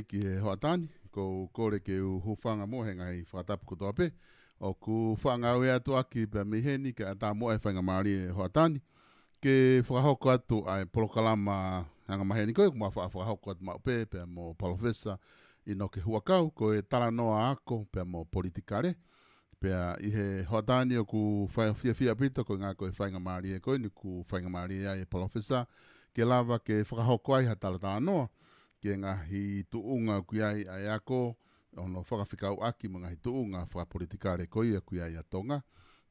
nei ki he hoatani, ko kore ke u hufanga mo he ngai whakatapu ko toape, o ku whanga ue atu aki pe miheni ke ata mo e whainga maari e hoatani, ke whakahoko atu ai polokalama hanga maheni koe, kuma whakahoko atu maupe pe mo palofesa ino ke huakau, ko e tala noa ako pe mo politikare, pea i he hoatani o ku fia pita ko ngā koe whainga maari e koe, ni ku whainga maari e palofesa, ke lava ke whakahoko ai ha tala noa, ke ngahi tuunga kui ai ai ako, ono whakawhikau aki mga hi tuunga whakapolitikare koi a kui ai atonga,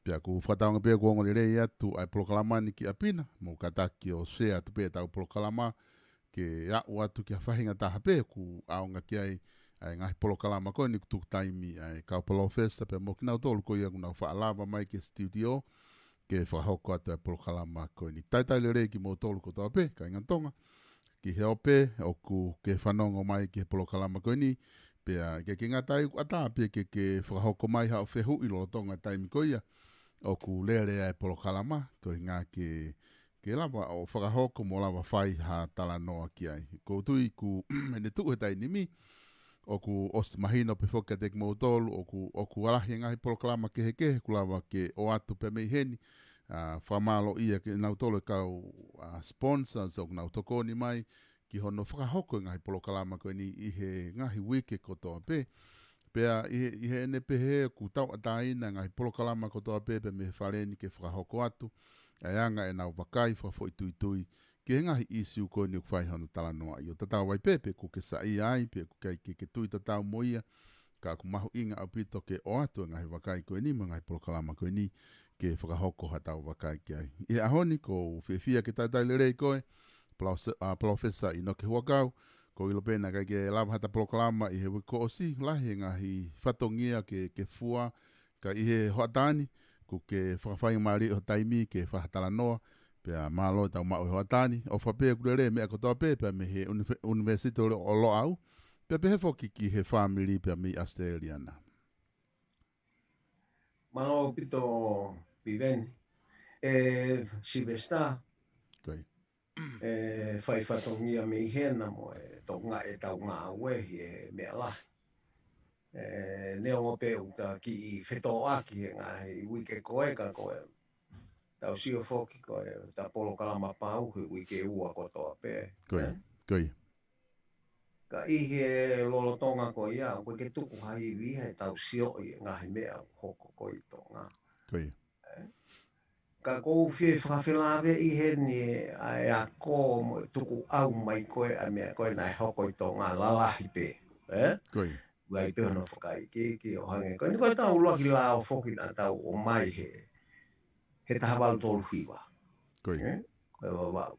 pia ku whataonga pia kuongo le rei atu ai polokalamani ki apina, mo kataki o se atu pia tau polokalama, ke au atu ki a whahinga taha pia ku aonga ki ai ngahi polokalama koi ni kutuk taimi ai kau palofesta pia mo kinau tolu koi a kuna whaalava mai ke studio, ke whahoko atu ai polokalama koi ni taitai le rei ki mo tolu kotoa pe, ka ingatonga, ki he ope, o ku ke whanongo mai ki he polokalama koe ni, pea ke ngatai ata pia ke whakahoko mai hao whehu i lo tonga taimi koia, o ku lea e polokalama, koe ngā ke lava o whakahoko mo lava whai ha tala noa ki ai. Ko tui ku mene tuku he tai nimi, o ku osti mahino pe whoka tek mo tolu, o ku alahi ngahi polokalama ke ku lava ke o atu pe mei heni, whamalo ia ke nau tole kau sponsors o nau tokoni mai ki hono whakahoko ngahi polokalama koe ni i he ngahi wike kotoa pe. Pea i he ene pehe ku tau ataina ngahi polokalama kotoa pe pe me whareni ke whakahoko atu. Ai anga e nau wakai whafo i tui ke he ngahi isi koe ni ukwhai hono tala noa. I o tatau wai pepe ku ke sa i ai pe ku kai ke tui tatau moia. Ka ku mahu inga au pito ke o atu ngahi wakai koe ni ngahi polokalama koe ni ke whakahoko hatau wakai ki ai. I ahoni ko whiwhia ke taitai le rei koe, Profesa ino ke huakau, ko ilo pena kai ke lava hata polokalama i he wiko osi, lahi ngahi whatongia ke fua, ka i he hoatani, ku ke whakawhai maari o taimi ke whahatala noa, pea malo tau mau he hoatani, o whapea kure re mea kotoa pe, pea me he universite o lo au, pea pe he whoki ki he family pea mi Australiana. Malo pito piveni. Sivesta, Koi. Whai whatongia me hena mo tonga e tau ngā wehi e mea lahi. Neo pe uta ki i wheto aki e ngā hei wike koe ka koe. Tau sio whoki koe ta polo kalama pau hui wike ua kotoa pe. Koi. Ka i he lolo tonga koe ia, koe ke tuku hai vihe tau sio i ngā hei mea hoko koe tonga. Koi. Ka kou fie whawhilawe i he ni a kō mo tuku au mai koe a mea koe nai hoko i tō ngā lalahi pe. Koi. Wai pe hono whakai ki o hange. Koe ni koe tau loki la o whoki na tau o mai he taha walu tōru whiwa. Koi. Koe wa wau.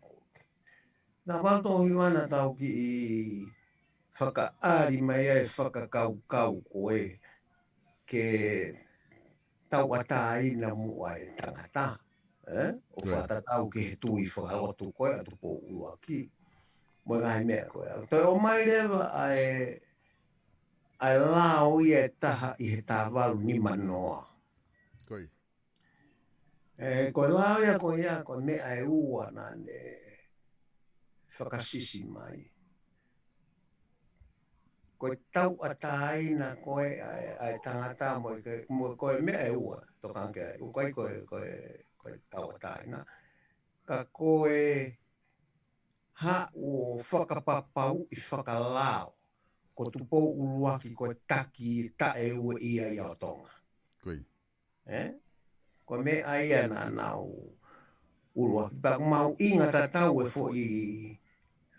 Nā walu tōru whiwa na tau ki i whakaari mai e whakakau koe ke tau atai na mua e tangata. O whatatau ke he tui whakalotu koe atu po ua ki. Mo ngai mea koe. Toi o mai rewa ai lao i e taha i he tāwalu ni manoa. Koi. Koe lao ia koe mea e ua na ne whakasisi mai. Koe tau atai na koe ai tangata mo koe mea e ua. Tokanke koe tau atai na. Ka koe ha o whakapapau i whakalao. Ko tupo uluaki koe taki ta e ue ia i o tonga. Koi. Koe me aia na nau uluaki. Pak mau inga tatau e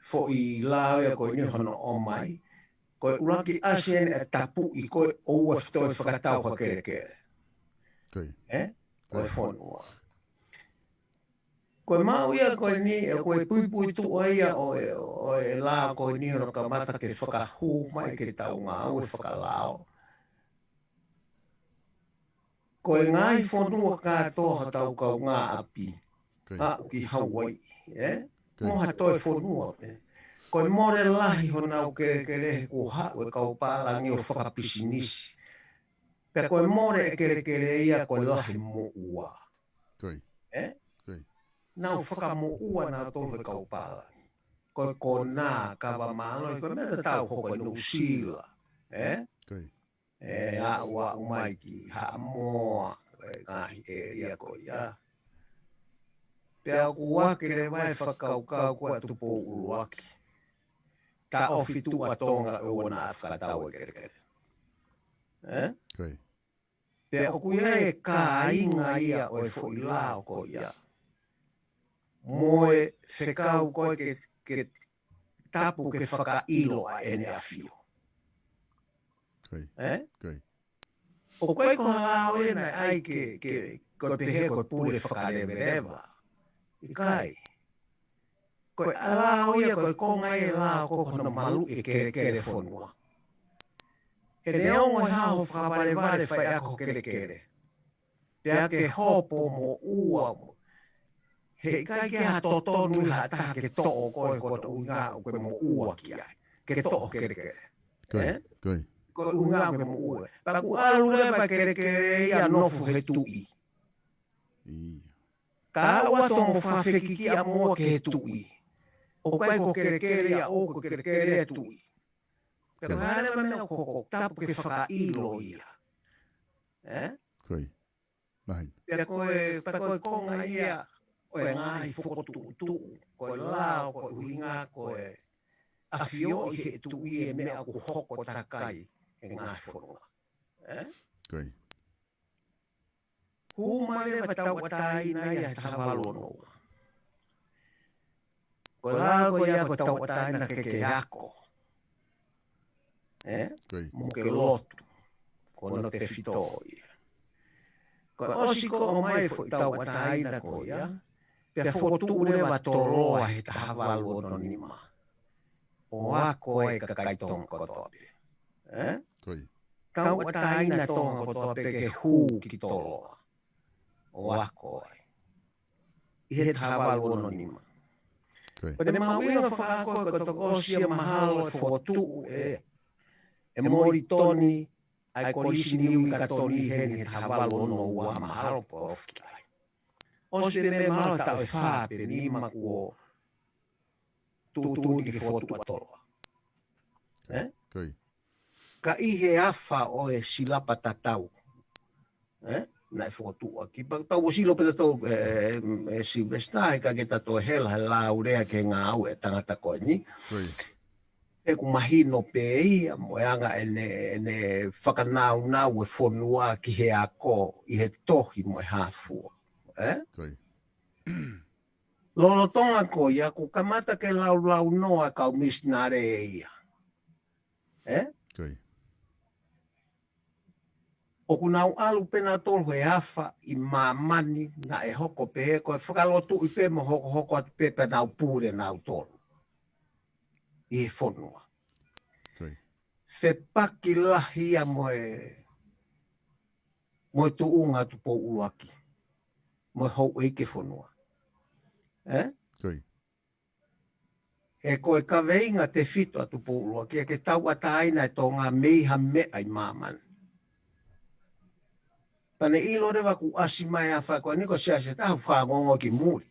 fo i lao ia koe ni hono o mai. Koe uluaki asien e tapu i koe oua fitoi whakatau hakere kere. Koi. Koe whonua. Koe mau ia koe ni, koe pui tu ia o e la koe ni hono ka mata ke whakahu mai ke tau ngā ue whakalao. Koe ngai whonua katoa tau kau ngā api. Ki Hawaii. Moha toi whonua. Koe more lahi hona au kere ko hau e kau pālangi o whakapisinisi. Pea koe more e kere ia koe lahi mo ua. Koi. Nau whakamo ua nā tolu he kau pālangi. Ko kona kawa malo ko me tau ko no sila. Kai. A wa umaiki ha mo ngai ia ko ia. Pea kua ke le vai whakaukau kua tupo uruaki. Ta ofitu atonga e wana whakatau e kere kere. Kai. Pea o kuia e ka inga ia o e fo ila o ko ia. Moe whekau koe ke tapu ke whakailo a ene a fio. Kai. Kai. O koe ko halao e nei ai ke pehe koe pule whakarewerewa. I kai. Koe alao ia koe konga e lao koko na malu e kere kere whonua. He ne ongo e hao whakaware ware whai ako kere kere. Pea ke hopo mo ua mo. He kai ke ha totonu ha taha ke to'o koe kota unga koe mo ua ki ai. Ke to'o kere kere. Kai. Kai. Koe unga koe mo ua. Paku alu lewa kere kere ia nofu he tui. Ka awa tongo whawheki ki a mua ke he tui. O kai ko kere kere ia o ko kere kere e tui. Pero hare wa mea koko tapu ke whakailo ia. Kai. Mahin. Pea koe konga ia. Koe ngai whokotu. Koe lao, koe uhinga, koe awhio i he tui e mea ku hoko takai. E ngai whonua. Kai. Humare wa tau atai na ia he tawalo noa. Koe lao koe ia koe tau atai na ke ako. Kai. Mo ke lotu. Kono te fitoi. Koe osiko o mai fo tau atai na koe ia. Pea fotu ure wa toloa he tawalo no nima. O ako e kakai tonga kotope. Kai. Tau atai na tonga kotope ke hū ki toloa. O ako e. I he tawalo no nima. Kai. Pene mawinga whakakoe ko toko osia mahalo e fotu e. E mori toni ai kolisi niu i katoni heni he tawalo no ua mahalo po ofikai. Osi me mahalo tau e whape ni makuo tutuni ke fotu atoloa. Kai. Ka ihe afa o e silapa tatau. Na e fotu aki. Tau o silo pe tatau e Silvestar ka ke tato hela he laurea ke ngā au e tangata koe ni. Kai. E ku mahino pe ia mo e anga ene whakanau nau e whonua ki he ako i he tohi mo e hafua. Kai. Lolo tonga ko ia ku kamata ke lau noa kau misnare e ia. Kai. O ku nau alu pena tolu he afa i mamani na e hoko pe ko e whakalotu i pe mo hoko atu pe pe nau pure nau tolu. I he whonua. Kai. Whepaki lahia mo e tu unga tu po uaki. Mo e hou eike whonua. Kai. E koe ka veinga te fito atu po uaki e ke tau ata aina e tō ngā meiha mea i mamani. Pane ilo rewa ku asi mai a whakoa niko sia se taha whangongo ki muri.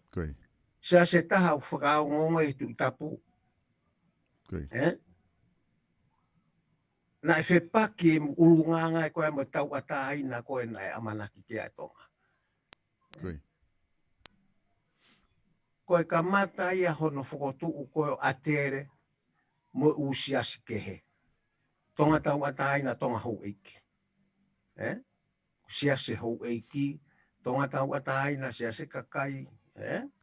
Kai. Sia se taha whakaongongo i tu tapu. Kai. Na e whepaki e ulunganga e koe mo tau ata aina koe na e amanaki ki a tonga. Kai. Koe ka mata ia hono whakotu u koe atere mo usiasi kehe. Tonga tau ata aina tonga hou eiki. Sia se hou eiki, tonga tau ata aina sia se kakai.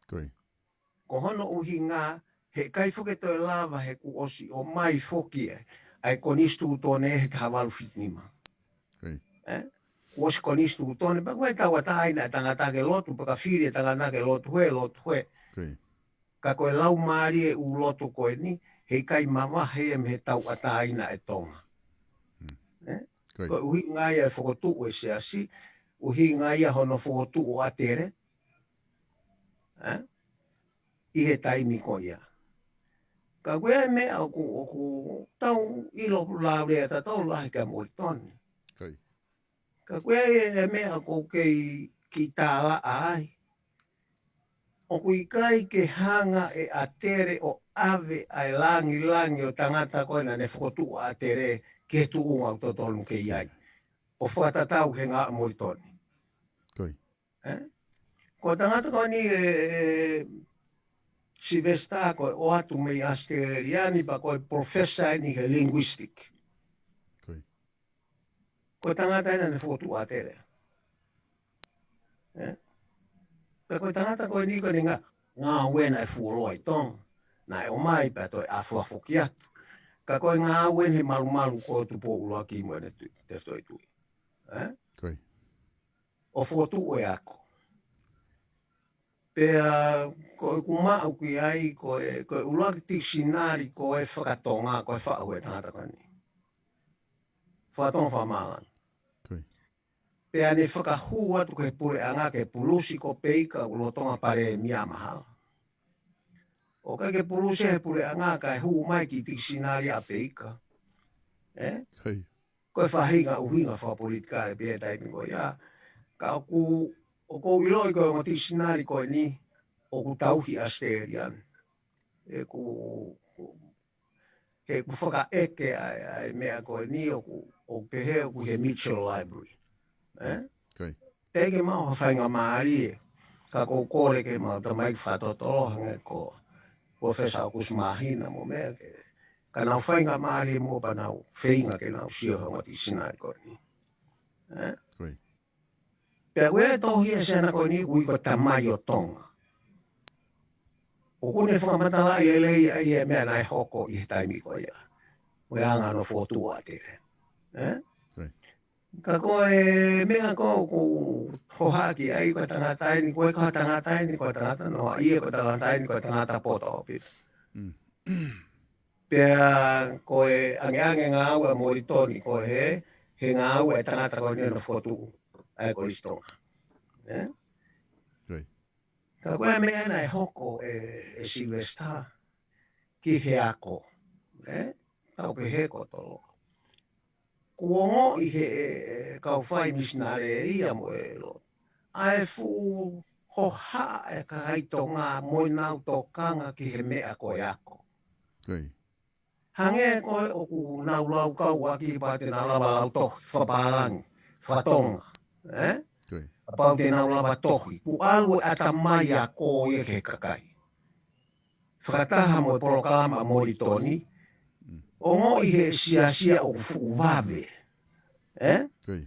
Kai. Ko hono uhi ngā, he kai whuke toi lava he ku osi o mai whoki e, ai konistu tōne he tawalu whitinima. Kai. Ku osi konistu tōne, pa koe tau ata aina e tangata ke lotu, pa ka whiri e tangata ke lotu he. Kai. Ka koe lau maari e u lotu koe ni, he kai mawahe e me he tau ata aina e tonga. Kai. Koe uhi ngā ia e whakotu e se asi, uhi ngā ia hono whakotu o atere. I he taimi ko ia. Ka koe e mea o ku tau ilo laurea ta tau lahi ka mori toni. Kai. Ka koe e mea ko kei ki tāla ai. o kui kai ke hanga e atere o ave ai langi o tangata koe na ne whakotu atere ke tu unga o totonu ke iai. O whatatau he ngā moritoni. Koi. Ko tangata koe ni Sylvester koe o atu mei Asteriani pa koe professor ni he linguistic. Koi. Ko tangata ina ne whakotu atere. Pa koe tangata koe ni koe ni ngā wena e fuoroi tong. Na e o mai pa toi a fuafoki atu. Ka koe ngā wen he malu ko tu po uloa ki mo ne te stoi tui. Koi. O whakotu o e ako. Pea koe kumau ki ai koe uloa ki tiksinari koe whakatonga koe whaau e tangata koe ni. Whakatonga whamalan. Koi. Pea ne whakahua tu ke pule anga ke pulusi ko peika ulotonga pare mia mahal. O kai ke pulusi he pule anga kai hu mai ki tiksinari a peika. Koi. Koe whahinga uhinga whapolitika e pia taimi koe ia. Ka o kou iloi koe o tiksinari koe ni o ku tauhi Asterian. He ku whaka eke ai mea koe ni o pehe o ku he Mitchell Library. Koi. Teke mau hawhainga maari e. Ka kou kore ke mau ta mai whatotoro hange ko Professor August Mahina mo mea ke. Ka nau whainga maari e mo pa nau whainga ke nau sio honga tiksinari koe ni. Koi. Pea koe tohi e sena koe ni kui ko tamai o tonga. O kone whakamatala i elei ai e mea nai hoko i he taimi koe ia. Koe anga no whotua tere. Koi. Ka koe mea ko hohaki ai koe tangatai ni koe ka tangatai ni koe tangata no ia koe tangatai ni koe tangata poto opi. Pea koe ange ngā ua moritoni koe he ngā ua e tangata koe ni no whotu ai ko listonga. Koi. Ka koe mea nai hoko e Sylvester ki he ako. Tau pe he kotolo. Kuongo i he kau whai misinare ia mo e lo. Ai fu hoha e ka haito ngā moinau tō kanga ki he mea koe ako. Koi. Hange koe o ku nau lau kau aki pa te nau lava lau tohi, whapalangi, whatonga. Koi. Pau te nau lava tohi. Ku alwe ata mai a ko e ke kakai. Whakataha mo e polokalama moritoni. O ngō i he sia o fuuwawe. Koi.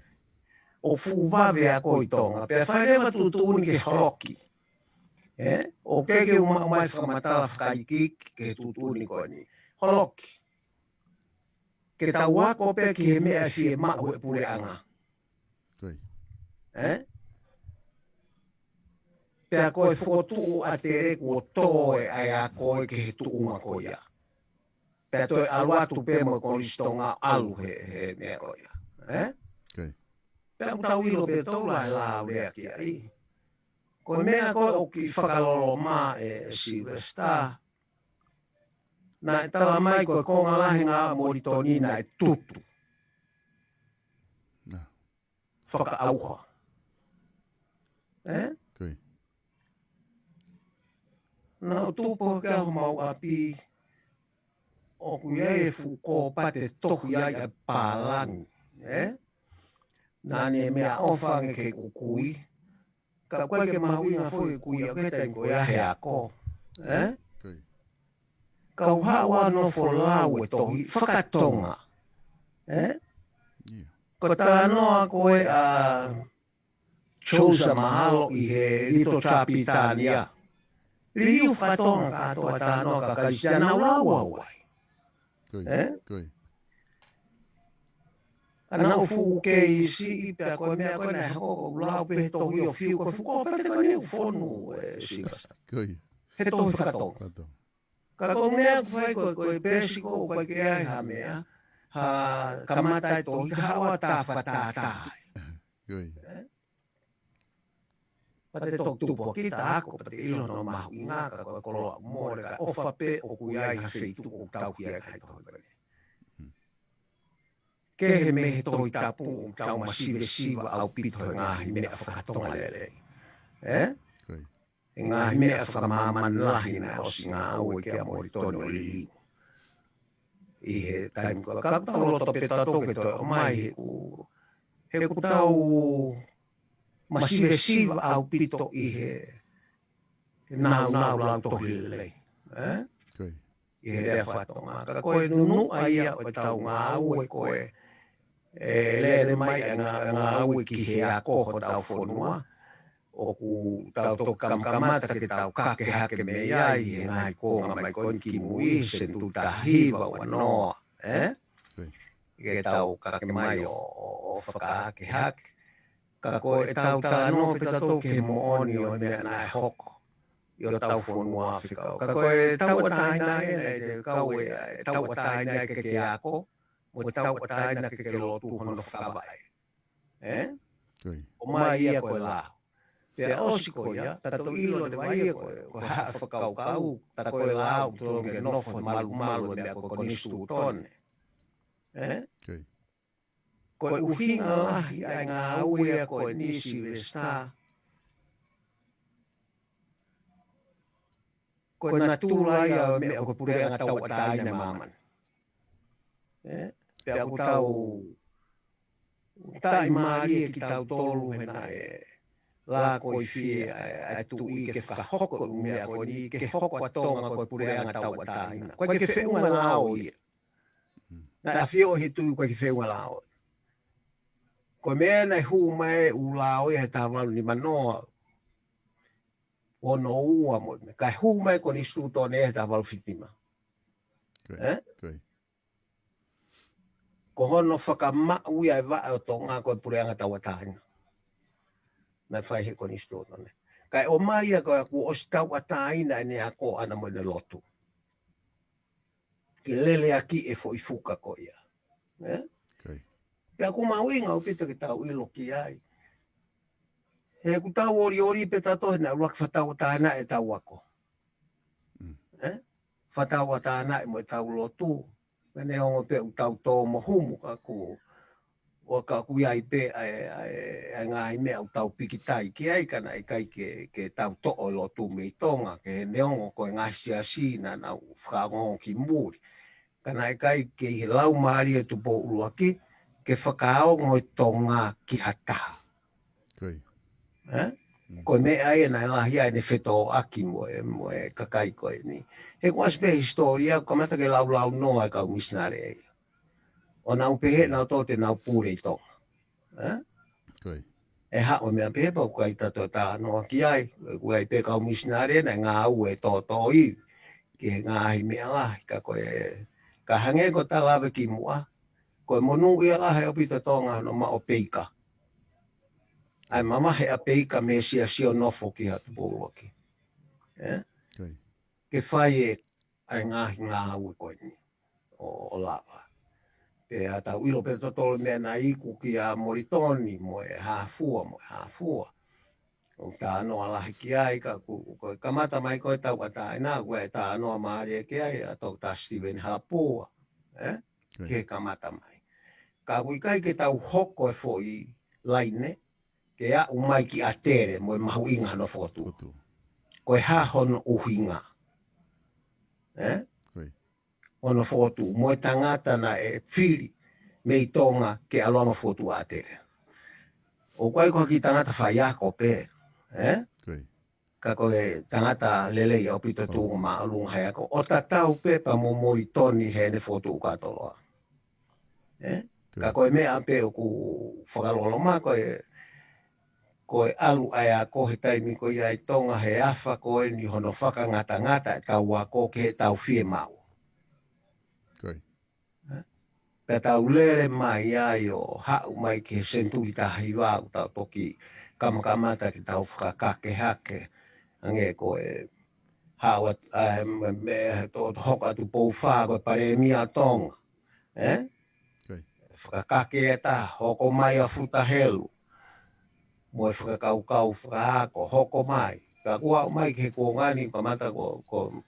O fuuwawe a koi tonga. Pea whairewa tutuni ke horoki. O keke umai whakamatala whakaikiki ke tutuni koe ni. Horoki. Ke tau ako pe ki he mea fie mau e pule anga. Koi. Pea koe whotu a te reku o toe ai a koe ke he tuunga koe ia. Pea toi aluatu pe mo konistonga alu he mea koe ia. Koi. Pea utau ilo pe tau lai la lea ki ai. Koe mea koe o ki whakalolo mā e Sylvester. Na e tala mai koe konga lahi ngā moritoni na e tutu. Whakaauha. Koi. Na o tūpo ke aho mau api o kuiai e fuko pate tohu iai a pālangi. Nā ne mea ofange ke kukui. Ka koe ke mahuinga fwoi kui a keta in koe ahe ako. Koi. Ka uhawa no folau e tohi whakatonga. Ko tala noa koe a Chosa mahalo i he Little Chapitania. Riu whatonga katoa tā noa ka karisiana ulaua wai. Koi. Koi. Ana o fu ke i si i pia koe mea koe nei hako ulau pe he tohi o fiu koe fuko pate koe ni u whonu e Sylvester. Koi. He tohi whakatonga. Pato. Ka koe mea koe koe pesiko koe ke ai ha mea. Ha kamatai tohi ka hawa tā whatātai. Koi. Pate tok tupo kita ako pate ilo no mahu inga ka koe koloa more ka ofa pe o kuiai ha feitu o tau ki ai kai tohi koe. Ke he me he tohi tapu tau masive siva au pito he ngahi mea whakatonga lele. Koi. e ngā mea whakamaman lahi na o si ngā au e kia mori tonu o lili. I he taim ko ka tau loto peta toke to o mai he ku tau masive siva au pito I he nau lau tohi lelei. I he rea whatonga. Ka koe nunu aia o tau ngā au e koe lere mai ngā au e ki he a koho tau whonua. O ku tau to kamata ke tau kake hake me iai he ngai konga mai koe ki mui sen tu tahiwa wa noa. Ke tau kake mai o whakahake hake. Ka koe tau tāno peta tō ke mo oni o mea nai hoko. I o tau whonua whikau. Ka koe tau ataina e kau e tau ataina ke ke ako. Mo tau ataina ke ke lotu hono whakawai. O mai ia koe lao. Pea osi koe ia, tato ilo de vai ia koe haa whakau kau, ta koe lao tō ke nofo malu mea koe konistu tone. Koe uhinga lahi ai ngā uia koe nisi resta. Koe na tūlai au mea koe pureanga tau ataina maman. Pea ku tau tai maari e ki tau tolu hena la koe fie ai tu I ke whakahoko mea koe ni ke hoko atonga koe pureanga tau ataina. Koe ke whiunga lao ia. Na a whio he tui koe ke whiunga lao. Koe mea nei hū mai u lao ia he tāwalu ni manoa. Ono ua mo. Kai hū mai koe ni stūtone e he tāwalu whitima. Ko hono whakamau ia e waa o tonga koe pureanga tau ataina. Na whai he koni stōtone. Kai o mai a koe ku os tau ataina e ne a ko ana mo ne lotu. Ki lele aki e fo I fuka ko ia. Pea ku mauinga o pita ki tau ilo ki ai. He ku tau ori peta tohe na uak whatau ataina e tau ako. Whatau ataina e mo e tau lotu. Mene hongo pe u tau tō mohumu ka ku o ka kuiai pe ai ngāhi mea u tau pikitai ki ai kana I kai ke tau to'o lo tu mei tonga ke he neongo koe ngāsi asina na whakangongo ki muri. Kana I kai ke he lau maari e tupo uruaki ke whakaongo I tonga ki hataha. Koe mea e nai lahi ai ne wheto aki mo e kakai koe ni. He kuas pe historia kamata ke lau noa e kau misnare e. O nau pehe nau tote nau pure I tonga. E hao mea pehe pa kukai tato tā noa ki ai. Kukai pe kau misnare na ngā au e tō I. Ki he ngāhi mea lahi ka koe. Ka hange ko tā lawe ki mua. Koe monu ia lahi o pita tonga no ma o peika. Ai mama he a peika me sia sio nofo ki hatu pōroki. Ke whai e ai ngāhi ngā au e koe ni. O lawa. Pea tau ilo pe totolo mea na iku ki a moritoni mo e hāfua. O tā anoa lahi ki ai ka koe kamata mai koe tau ataina koe tā anoa maari e ki ai a tau tā Stephen Hapua. Ke kamata mai. Ka kui kai ke tau hoko e fo I laine ke a umai ki a tere mo e mahu inga no fotu. Koe hahono uhinga. Ono fotu, mo e tangata na e whiri me I tonga ke aloanga fotu a tere. O koe koe ki tangata whaiako pe. Ka koe tangata lele I au pito tūnga ma alunga haiako. O ta tau pe pa mo mori toni he ne fotu ukatoloa. Ka koe mea pe o ku whakalolo ma koe alu ai a kohe taimi koe I tonga he awha koe ni hono whakangata e tau a ko ke he tau whie mau. Pea tau lere mai ai o hau mai ke senturi tahi wau tau toki kamakamata ki tau whakakake hake. Ange koe hau me tō hoka tu pou wha koe pare mia tonga. Whakakake e ta hoko mai a futa helu. Mo e whakakau whakahako hoko mai. Ka kua mai ke ko ngani kamata ko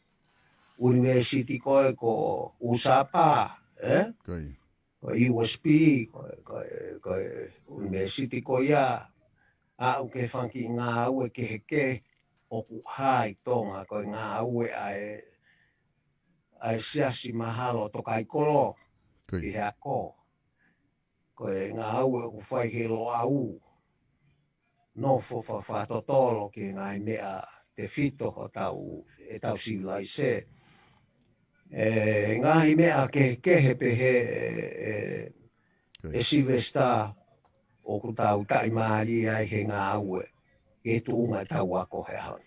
university koe ko Usapa. Ko USP, ko university ko ia. A uke whanki ngā ue ke heke o ku hai tonga ko ngā aue ai siasi mahalo to kai kolo Koi. i hea ko. Ko ngā aue o ku whai he lo au. No fo totolo ki ngā mea te fito ho tau e tau sivilai se. Ngā mea ke pehe e Silvesta o ku tau tai maari ai he ngā aue. E tu unga tau ako he hon.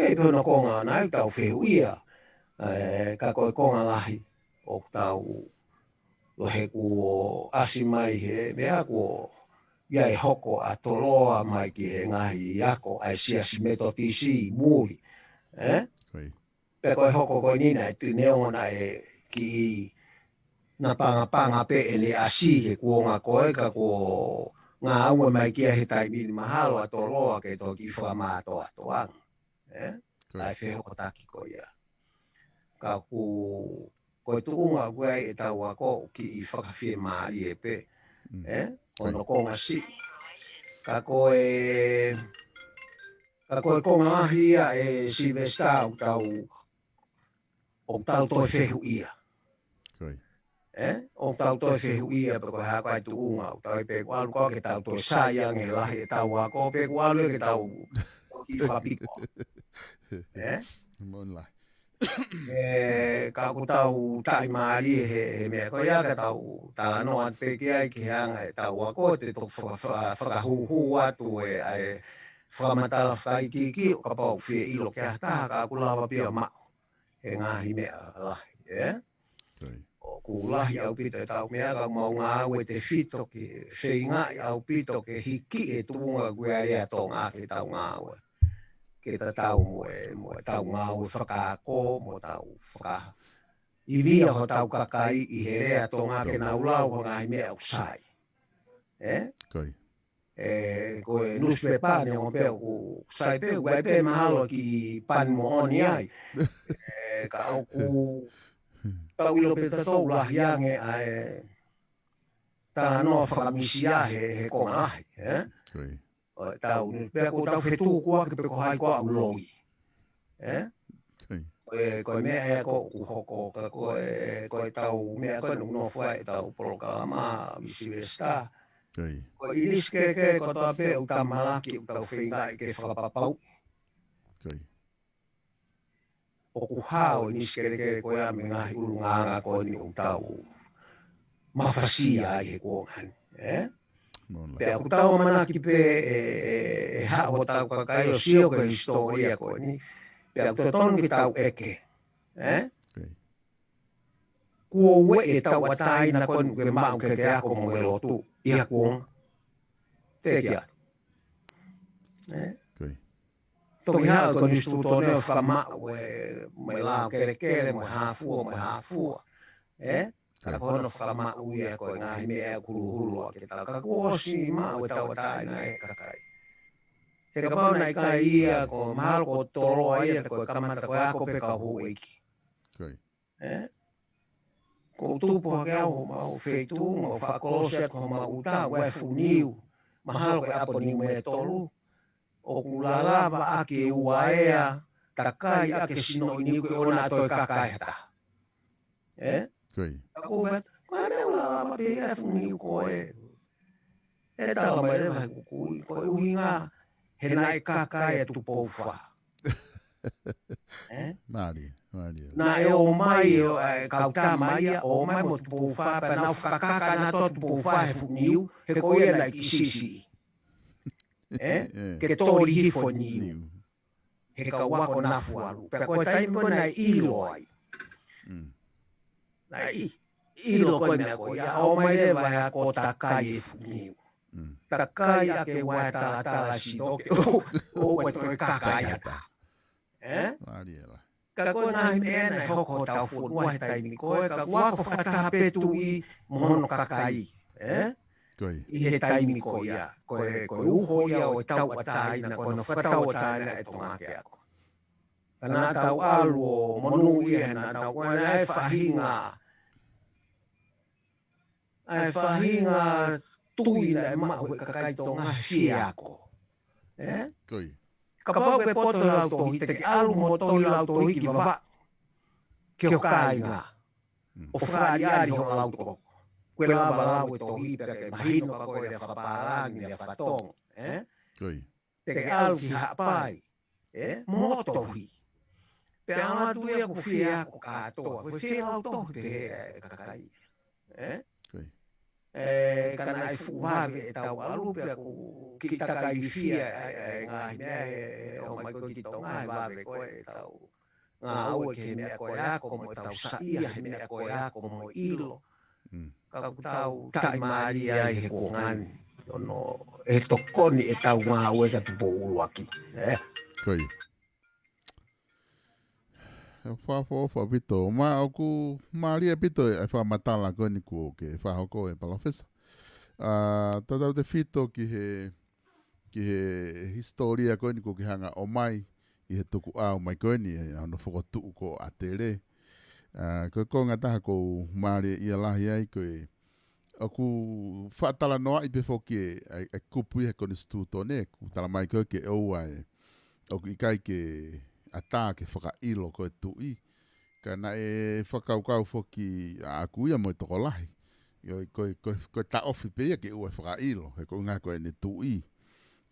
Kei pēna konga nai tau whehu ia. Ka koe konga lahi o ku tau lo he ku asi mai he mea ku ia e hoko a toloa mai ki he ngahi ako ai siasi meto tisi muri. Pe koe hoko koe nina e tu neona e ki na panga pe ele asi he kuonga koe ka ko ngā aue mai kia he taimini mahalo a toloa ke to ki whamāto atoang. Ai whehoko taki ko ia. Ka ku koe tuunga koe e tau ako ki i whakawhie maari e pe. Ono konga si. Ka koe konga ahi ia e Silvesta o tau toi whehu ia. O tau toi whehu ia pe koe hako ai tuunga. O tau e pe kualu koe ke tau toi sayang e lahi e tau ako pe kualu e ke tau ki whapiko. Monla. Ka ku tau tai maari he mea koe ia ka tau tāno at pe ki ai ki hanga e tau ako te to whakahuhu atu e ai whamatala whaikiki o ka pau whie ilo ke hataha ka ku lawa pia mao. He ngahi mea lahi, O ku lahi au pito e tau mea ka mau ngā aue te whito ki whinga i au pito ke hiki e tuunga kua rea tō ngā ke tau ngā aue. Ke ta tau mo tau ngā aue whakaako, mo tau whaka. I ria ho tau kakai i he rea tō ngā ke nau lau ho ngāhi mea au sai. Koe nuspe pane o peo ku sai peo kua pe mahalo ki pan mo oni ai. Ka au ku tau ilo pe tatou lahiange ai tāno whakamisia he konga ahi. Tau pea ko tau whetu kua ke pe ko hai kua au loi. Koe mea e ko ku hoko ka koe tau mea koe no whai tau programa Silvesta. Koe iris ke ko tau pe u tamalaki u tau whingai ke whakapapau. O ku hao inis ke koe a me ngahi urunganga koe ni u tau mawhasia ai he kuongan. Pea ku tau manaki pe e hao tau kakai o sio ke historia koe ni. Pea ku te tonu ki tau eke. Kua ue e tau atai na koe nuke mau ke ako mo e lotu. Ia kuonga. Te kia. Toki hao koe nistu toneo whakamau me lao kere mo hafua. Ka kono whakamau ia koe ngahi mea kuruhulu a ke tau. Ka kuosi mau e tau atai na e kakai. He ka pau na ikai ia ko mahalo ko toloa ia koe kamata koe ako pe ka hu eiki. Ko tupo hake au mau feitu mau whakolosia ko mau uta ue funiu. Mahalo koe apo ni me tolu. O kulalava ake uaea takai ake sino ini koe ona toi kakai hata. Ako bet, koe me ulalava pe e funiu koe. E tala mai rewa he kukui koe uhinga he nai kakai e tupo ufa. Maari. Na e o mai e kauta mai o mai mo tupo ufa pe na whakakaka na to tupo ufa he funiu he koe e nai kisisi. Ke tori hifo niu. He ka wako nafu alu. Pea koe taimi koe nai ilo ai. Nai ilo koe mea koe. Ia o mai lewa ea ko takai e funiu. Takai ake wae tala sidoke. O koe toi kakai hata. Ka koe nahi mea nai hoko tau funua he taimi koe. Ka wako whataha petu i mohono kakai. I he taimi ko ia. Koe uho ia o tau atai na koe no whatau atai na e tonga ke ako. Kana tau alu o monu ia na tau koe na e whahinga. E whahinga tui na e mahu e kakai tonga whiako. Ka pau ke poto lau tohi te ke alu mo tohi lau tohi ki wawa. Ke o kai ngā. O whaari ari ho lau toko. Kue lava lau e tohi pe ke mahino ka koe le whaparangi le whatong. Te ke alu ki hapai. Mo tohi. Pe ama tu ia ko fia ko katoa. Kue fia lau tohi pe kakai. Kana ai fuwawe e tau alu pe ko ki takai fia ngahi mea o mai ko ki tau ngahi wawe koe e tau. Ngā au e ke mea koe ako mo tau saia he mea koe ako mo ilo. Ka tau tai maari ai he ko ngani. Ono e tokoni e tau ngā au e ka tupo uluaki. Koi. Wha pito. Ma oku maari e pito e wha matala koe ni ku ke wha hoko e palawhesa. Tatau te fito ki he historia koe ni ku ki hanga o mai i he tuku au mai koe ni e ano whakotu ko a te re. Koe ko ngataha ko maari i alahi ai koe oku whaatala noa i pe whoki e kupu i he koni stuto ne ku tala mai koe ke oua e oku i kai ke ata ke whakailo koe tui. Kana e whakaukau whoki a kuia mo i toko lahi. Koe ta ofi pe ia ke ua whakailo. He ko ngā koe ne tui.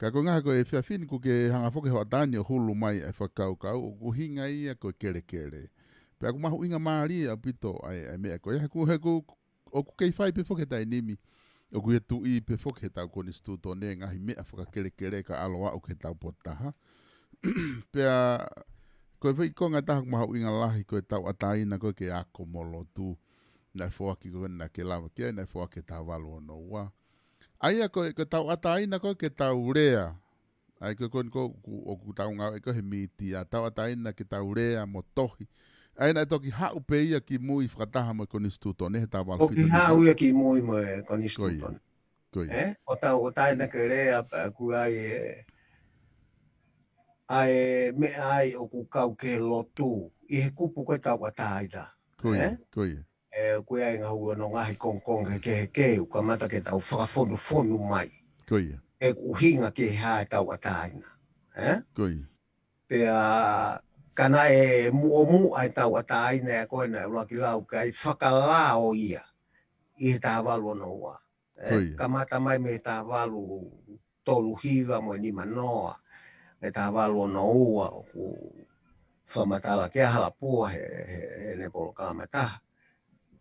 Ka ko ngā koe whiawhini ku ke hanga whoki hoa tani o hulu mai e whakaukau. O ku hinga ia koe kere kere. Pe aku mahu inga maari a pito ai mea koe. He ku o ku kei whai pe whoki tai nimi. O ku he tui pe whoki he tau koni stuto ne ngahi mea whakakere kere ka aloa o ke tau potaha. Pea koe whi konga taha mahu inga lahi koe tau ataina koe ke ako molo tu nai whoaki koe na ke lava kia nai whoaki tau walu ono ua. Aia koe tau ataina koe ke tau rea. Ai koe o ku tau ngau e koe he miti a tau ataina ke tau rea mo tohi. Ai nai toki hau pe ia ki mui whakataha mo koni stuto ne he tau walu fito. Toki hau ia ki mui mo koni stuto. Koi. O tau ataina ke rea ku ai ai me ai o ku kau ke lotu i he kupu koe tau ataina. Koi. Koe ai ngā hua no ngahi kongkong ke keu ka mata ke tau whakafonu mai. Koi. E ku hinga ke hae tau ataina. Koi. Pea kana e mu ai tau ataina e koe na ulaki lau ka i whakalao ia i he tāwalu no ua. Ka mata mai me tāwalu tolu hiva mo ni manoa. E tāwalu no ua o ku whamatala kia halapua he ne polo kāmataha.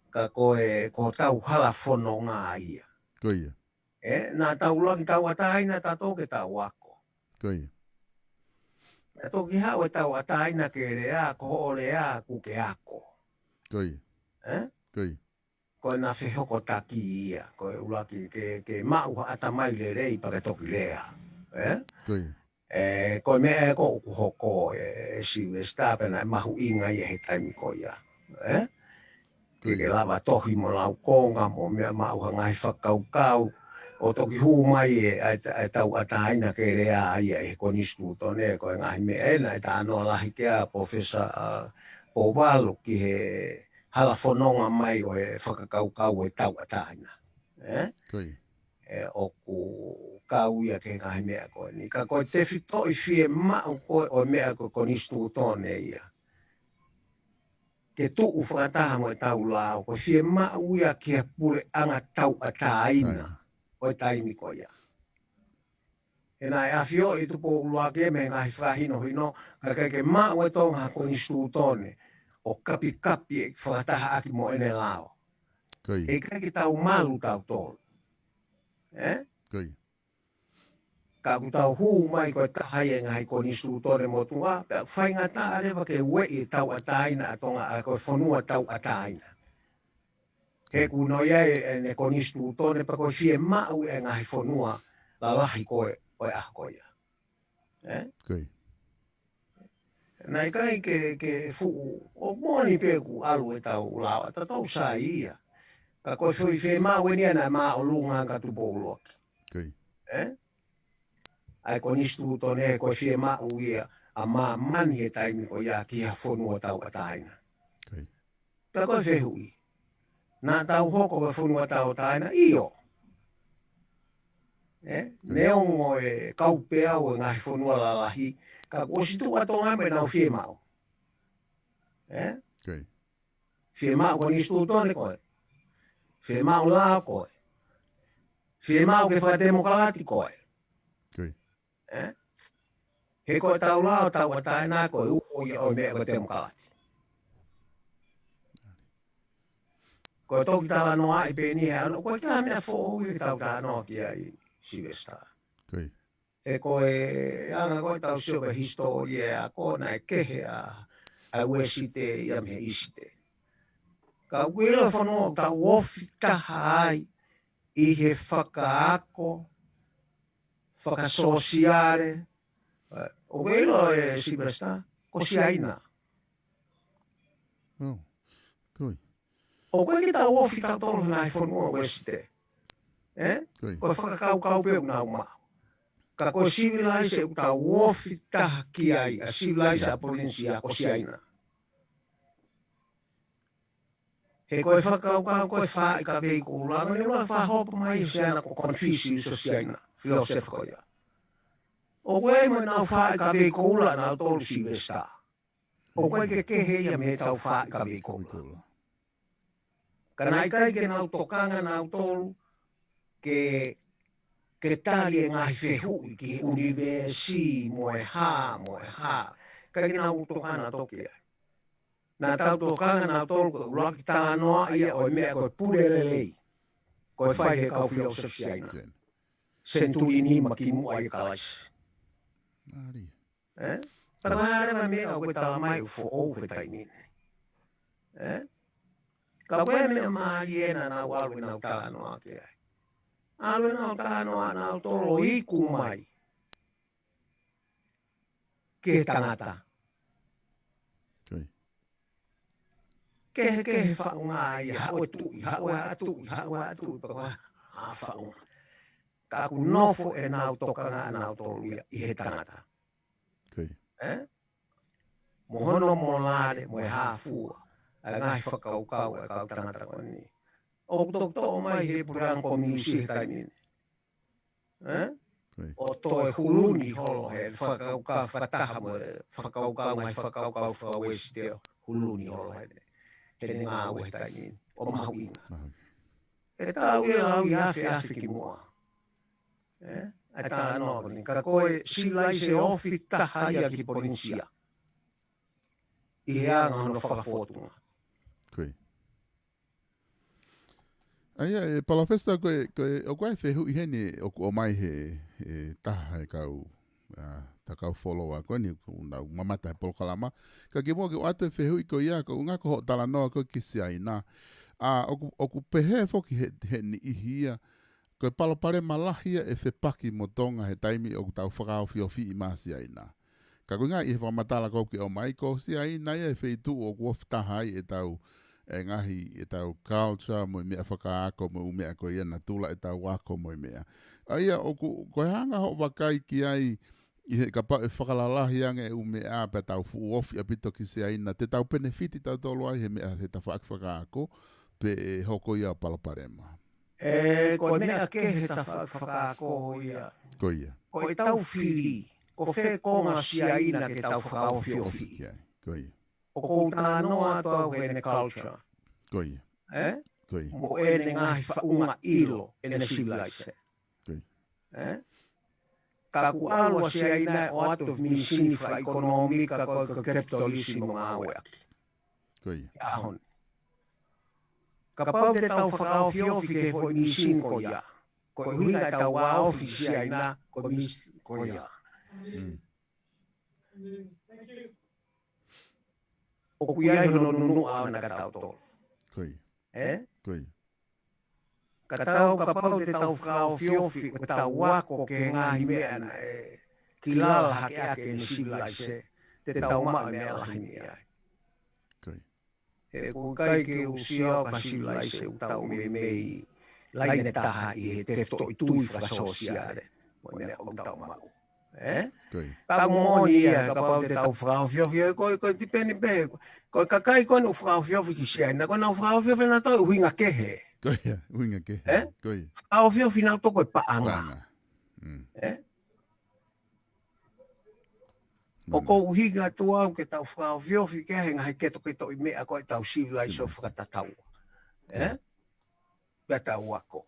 Ka koe ko tau halafono ngā ia. Koi. Nā tau laki tau ataina tato ke tau ako. Koi. Tato ki hau e tau ataina ke rea ko o rea ku ke ako. Koi. Koi. Koe nā whihoko taki ia. Koe ulaki ke mau atamai le rei pa ke toki rea. Koi. Koe mea e ko uku hoko e siwe stape na mahu inga i he taimi ko ia. Ke lava tohi mo lau konga mo mea mau hangai whakaukau. O toki hu mai e tau ataina ke rea ia e koni stuto ne koe ngahi me ena e tānoa lahi kia Profesa Povalu ki he halafononga mai o e whakakaukau e tau ataina. O ku kau ia ke ngahi mea koe ni. Ka koe te whito i whie mau koe o mea koe koni stuto ne ia. Ke tuu whakataha mo e tau lao, ko whie mau ia kia pure anga tau ataina o e taimi ko ia. E nai a whio i tupo ulua ke me ngahi whahino hino, ka ke mau e tonga koni stutone, o kapi e whakataha aki mo ene lao. E kai tau malu tau tolu. Ka ku tau hu mai ko tahai e ngai koni stutone mo tunga, whai ngata arewa ke wei tau ataina atonga a ko whanua tau ataina. He ku noia e ne koni stutone pa ko whie mau e ngai whanua la lahi koe o e akoia. Nai kai ke fu o moni pe ku alu e tau lawa, ta tau sa ia. Ka ko whie mau e nia na maa o lunga ka tupo uloki. Ai koni stutone ko whie mau ia a maa mani e taimi ko ia ki ha whanua tau ataina. Ta ko whihui. Nā tau hoko e whanua tau ataina, iyo. Neongo e kaupea o ngai whanua lalahi. Ka kositu atonga me nau whie mau. Okay. Whie mau ko ni stu tone koe. Whie mau la koe. Whie mau ke wha demokrati koe. Okay. He koe tau lao tau atai nā koe ufo i o mea koe demokrati. Koe toki tala noa i pēni hea, no koe kia mea fōu i tau tā noa kia i Sivesta. Okay. E koe, ana koe tau sioka historia, ko nai kehe a uesite i am he isite. Ka uila whanua tau ofi taha ai i he whakaako, whakasosiare. O uila e Sivesta, ko siaina. Oh. Good. O koe ki tau ofi tau tolu ngai whanua uesite. Good. Koe whakakau peu nau mau. Ka koe civilise u tau ofi taha ki ai, a civilise a provincia ko siaina. He koe whakakau koe wha i ka veikula, ngane ua whahopa mai se ana ko Confucius o siaina, filosofiko ia. O koe mo nau wha i ka veikula nau tolu Sivesta. O koe ke kehe ia me tau wha i ka veikula. Ka nai kai ke nau tokanga nau tolu, ke tali e ngai whehui ki universi moe ha. Ka ki nau tokana toki ai. Nā tau tokanga nau tolu ko ulaki tā noa ia o mea koe purelelei. Koe whai he kau filosofi aina. Senturi ni maki mua i kalaisi. Ari. Paka harewa mea koe tala mai ufo ou he taimine. Ka koe mea maari ena nau alwe nau tā noa ki ai. Alwe nau tā noa nau tolo iku mai. Ke tangata. Okay. Kehe whaunga i haoe tui, haoe atui, paka whaunga. Ka aku nofo e nau tokanga nau tolu i he tangata. Okay. Mohono mo lare, mo e hāfua. A ngai whakaukau e kau tangata ko ni. O tok mai he purang komisi he taimine. O toi huluni holo he whakaukau whataha mo e whakaukau ngai whakaukau whawesi te huluni holo he. He ngā ue he taimine. O mahu inga. E tau i lau i awhi ki mua. E tā noa ni. Ka koe silai se ofi taha ia ki provincia. I hea ngā hono whakafotunga. Okay. Aia, e palafesta koe o koe whehu i hene o mai he taha e kau ta kau followa koe ni unau mamata he polokalama. Ka ke mua ke o ate whehu i koe ia ko unga ko ho tala noa koe kisi aina. Oku pehe foki he ni ihia koe palapare malahia e whepaki mo tonga he taimi o tau whakao whiofi i maasi aina. Ka koe ngā i he whamatala koe ke o mai ko si aina ia e wheitu o kuofitahai e tau e ngahi e tau culture mo i mea whakaako mo i mea koe ia na tula e tau wako mo i mea. Aia, o koe hanga ho wakai ki ai i he kapa e whakalalahi ange e umea pe tau fuofi a pito ki se aina. Te tau benefiti tau tolu ai he mea he ta whakaako pe e hoko ia palaparema. Koe mea ke he ta whakaako ia. Ko ia. Koe tau whiri. Ko whe konga sia ina ke tau whakaofi. Ko ia. O kou tā noa tau hene culture. Ko ia. Ko ia. Mo ene ngahi whaunga ilo ene civilise. Ko ia. Ka ku alua sia ina o atu mi sinifa ekonomika koe ko kapitalismo ngā weaki. Ko ia. Ahon. Ka pau te tau whakaofi ke fo mi sin ko ia. Ko huinga tau waofi sia ina ko mi ko ia. O kuiai hono nunu au na katau tō. Koi. Koi. Ka tau ka pau te tau whakao fiofi o tau wako ke ngāhi mea na e ki lala hake ake ni civilise te tau maa mea lahi ni ai. Koi. E ku kai ke u siao ka civilise u tau me mei laine taha i he te to i tui whakasosiare. Mo mea o tau mau. Ka moni ia ka pau te tau whakao fiofi koe tipeni pe. Koe ka kai koe no whakao fiofi ki sia ina koe na whakao fiofi na tau huinga kehe. Koe, huinga kehe. Koe. Whakao fiofi na toko e paanga. O ko hinga tua ke tau whaofiofi ke he ngahi keto i mea koe tau civilise o whakatatau. Pea tau wako.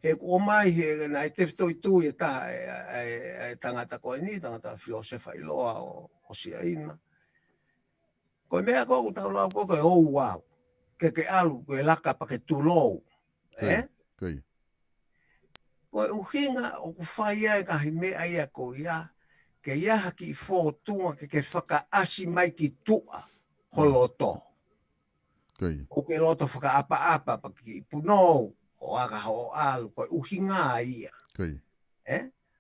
He ko mai he nai tefto i tū e taha e tangata koe ni, tangata filosofa i loa o sia ina. Koe mea koe tau lau koe ou wau. Ke alu, koe laka pa ke tūlou. Koe uhinga o ku whai ai kahi mea ia ko ia, ke iaha ki i fōtunga ke whakaasi mai ki tua holoto. O ke loto whakaapa-apa pa ki punou, o aga ho alu, koe uhinga ia.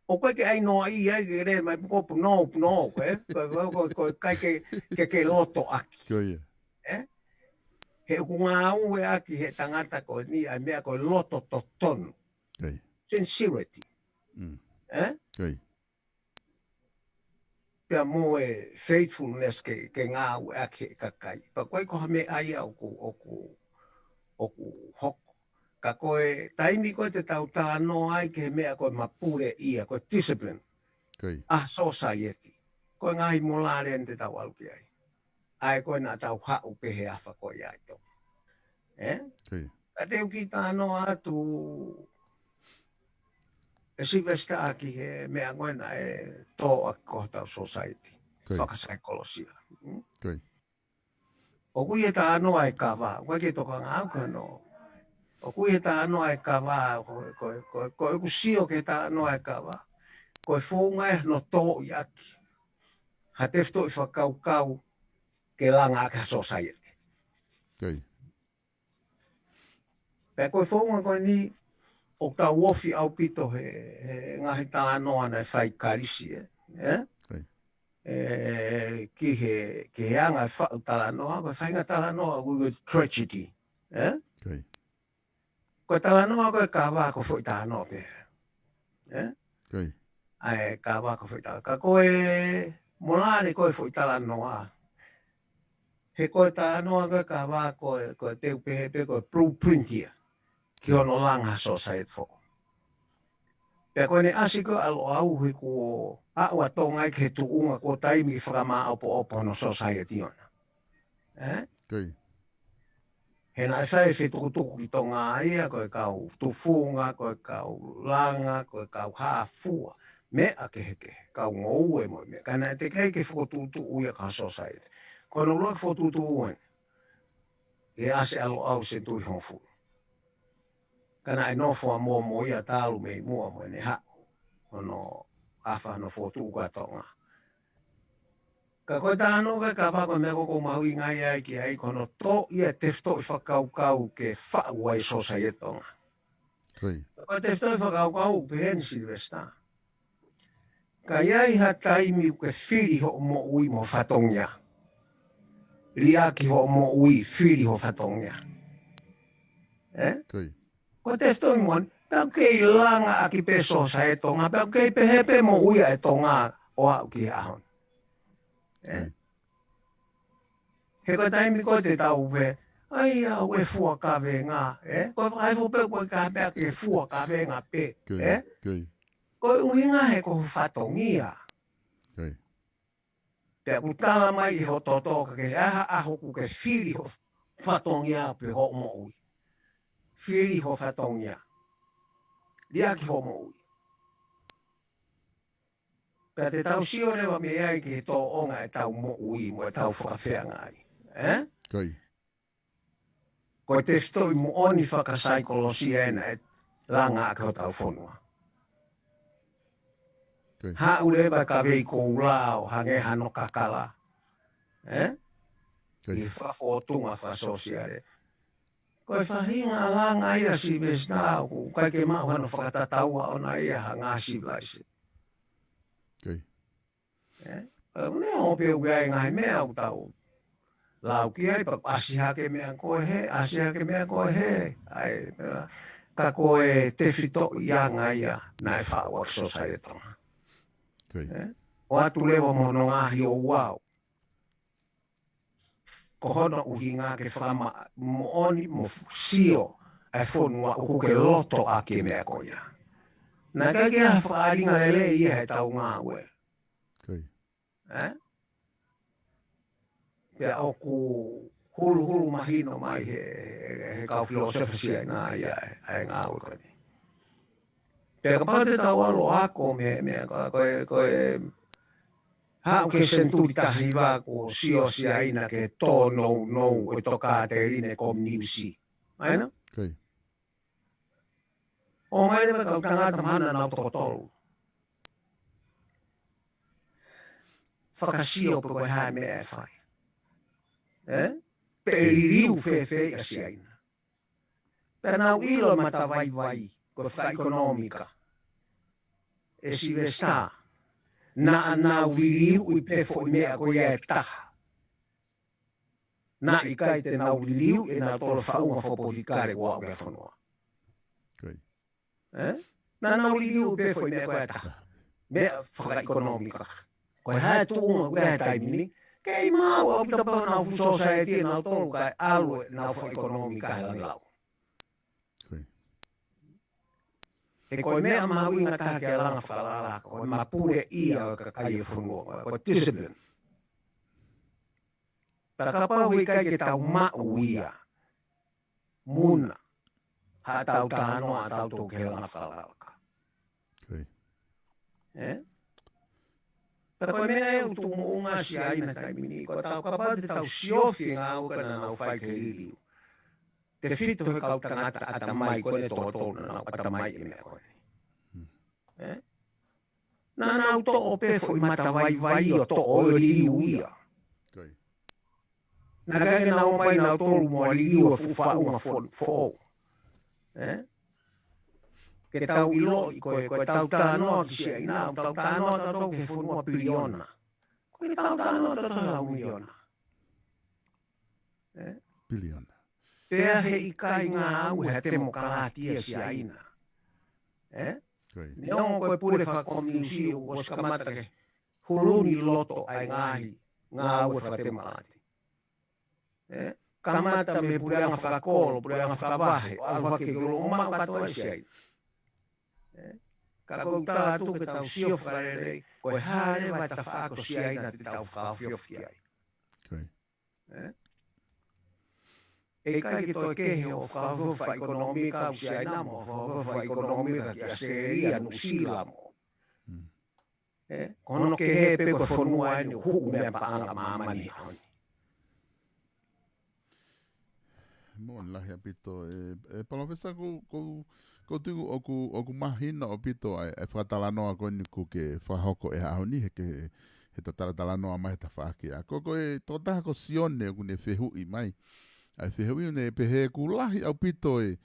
O koe ke ainoa ia, ke re mai ko punou, koe kai ke loto aki. He uku ngā ue aki he tangata koe ni, ai mea koe loto to tonu. Sincerity. Pea mo e faithfulness ke ngā ue aki e kakai. Pa koe koha me aia oku hoko. Ka koe taimi koe te tau tāno ai ke mea koe mapure ia, koe discipline. Society. Koe ngahi molaren te tau aluki ai. Ai koe nā tau hau pe he awha koe ai tō. Ka te uki tāno atu e sivesta aki he mea ngoena e tō aki koha tau society. Whakasaikolosia. O kui e tāno ai ka wā, koe ke toka ngā aukano. O kui e tāno ai ka wā, koe uku sio ke tāno ai ka wā. Koe whōngai no tō i aki. Ha tefto i whakau ke langa aka society. Pea koe whonga koe ni, o tau wofi au pito he ngahi tāno ana e whai karisi ki he anga e whau talanoa, koe whainga talanoa ui tragedy. Koe talanoa koe ka wā ko whoi tānoa pe. Ai ka wā ko whoi tānoa. Ka koe molare koe whoi talanoa. He koe tānoa koe ka wā koe teu pehepe koe blueprint here. Ki hono langa society fo. Pea koe ne asi koe alo au he ko aua tongai ke tuunga ko taimi whakama opo no society ona. He nai whai whetukutuku ki tonga ia, koe kau tufunga, koe kau langa, koe kau hāfua. Mea ke heke, kau ngou e mo mea. Kana e te kei ke whukututu uia ka society. Koe no loa whukututu uen. E ase alo au se tui honfu. Kana e nofua mo ia tālu mei mua mo ne hako. Ono awha no whotu uka tonga. Ka koe tāno ka whako mea koko mahui ngai ai ki ai kono tō ia tefto i whakau ke whau ai society tonga. Koe tefto i whakau pehen Silvesta. Ka iai ha taimi ke whiri ho mo ui mo whatongia. Riaki ho mo ui whiri ho whatongia. Ko tefto i mon, pau kei langa aki peso sa e tonga, pau kei pehepe mo uia e tonga o au ki ahon. He koe taimi koe te tau pe, ai au e fua ka venga, koe whaifu pe koe ka mea ke fua ka venga pe, koe uinga he ko whatongia. Te utala mai i ho totoka ke aha aho ku ke whiri ho whatongia pe ho mo ui. Whiri ho whatongia. Ria ki ho mo ui. Pea te tau sio rewa me ai ki he tō onga e tau mo ui mo e tau whakawhea ngai. Koe te stoi mo oni whakasaikolosia ena e langa a kau tau whonua. Ha ule ba ka vei kou lao hange hano kakala. I whawhotunga whasosiare. Koe whahinga langa ia si vesnau, kai ke mau hano whakatataua ona ia hanga civilise. Mea hope uke ai ngai mea au tau. Lau ki ai, pa asihake mea koe he, asihake mea koe he. Ai, ka koe te whito ia ngai ia, nai whaawak society. O atu lewa mono ngahi o wau. Ko hono uhi ngā ke whama mo oni mo sio ai whonua uku ke loto a ke mea koia. Na kai ke a whaaringa lele ia he tau ngā ue. Kai. Pea oku hulu mahino mai he kau filosofi ai ngā ia e ngā ue kani. Pea ka pate tau alo ako me koe hao ke senturi tahi wā ko si aina ke tō nou e toka te rine kom niusi. Aina? Kai. O mai me kau tangata mana nau toko tolu. Whakasio pe koe hae mea e whai. Pe ririu fe a si aina. Pe nau ilo mata vai koe wha ekonomika. E si ve sta. Na nau ririu i pefo i mea koe e taha. Na i kai te nau ririu e nau tolo whaunga whapotikare wau ke whanua. Kai. Na nau ririu i pefo i mea koe e taha. Mea whaka ekonomika. Koe hae tūnga koe hae taimini. Kei mau au pita pau nau fu society nau tolu kai alue nau wha ekonomika he langilau. He koe mea mau inga taha ke langa whakalala. Koe mapure ia o ka kai e whanua. Koe discipline. Pera ka pau i kai ke tau mau ia. Muna. Ha tau tānoa tau tō ke langa whakalala. Pera koe mea e utu mo unga si aina taimini. Koe tau kapau te tau siofi ngā ukana nau whai ke ririu. Te whito he kau tangata ata mai koe ne tō tōna nau ata mai e mea koe. Nā nau tō o pefo i mata vai o tō o ririu ia. Nā kai nau mai nau tōru mo ririu a fufa unga fō. Ke tau ilo i koe tau tānoa ki si aina, tau tānoa tato ke whanua piliona. Koe tau tānoa tato lau miliona. Piliona. Pea he i kai ngā au he te mo kalatia si aina. Ne ongo koe pure whakomiusi o skamata ke huluni loto ai ngāhi ngā au e whakatemaati. Kamata me pure anga whakakolo, pure anga whakawahe, o alwa ke kolo o mau katoa si aina. Ka koe utala atu ke tau sio whakarere, koe hare vai ta whaako si aina te tau whaofiofi ai. E kai ki toi kehe o whaofa ekonomika o si aina mo, whaofa ekonomika ki a seria no sila mo. Kono ke he pe koe whanua eni huu mea paanga maamani honi. Mon lahi apito e palofesa ko tuku oku mahina o pito e whatalanoa koe niku ke whahoko e haoni he tatalanoa mai ta whaaki a. Ko e totaha ko sione oku ne whehui mai. Ai whehui ne pehe ku lahi au pito e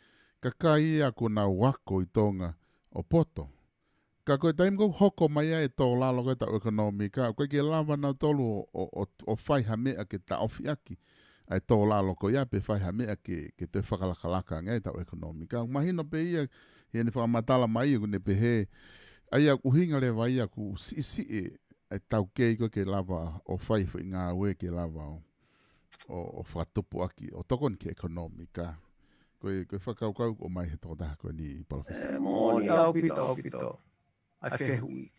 kakai a ko na wako i tonga o poto. Ka koe taim ko hoko mai e tō lalo koe tau ekonomika. Koe ke lava na tolu o whaiha mea ke ta ofi aki. Ai tō lalo ko ia pe whaiha mea ke te whakalakalaka ngai tau ekonomika. Mahino pe ia he ne whakamatala mai ku ne pehe. Ai a uhinga le vai a ku si e tau kei koe ke lava o whaifa i ngā ue ke lava o whakatupu aki. O tokon ke ekonomika. Koe whakaukau o mai he tōtaha koe ni palofesa. Moni au pito. Ai whehui.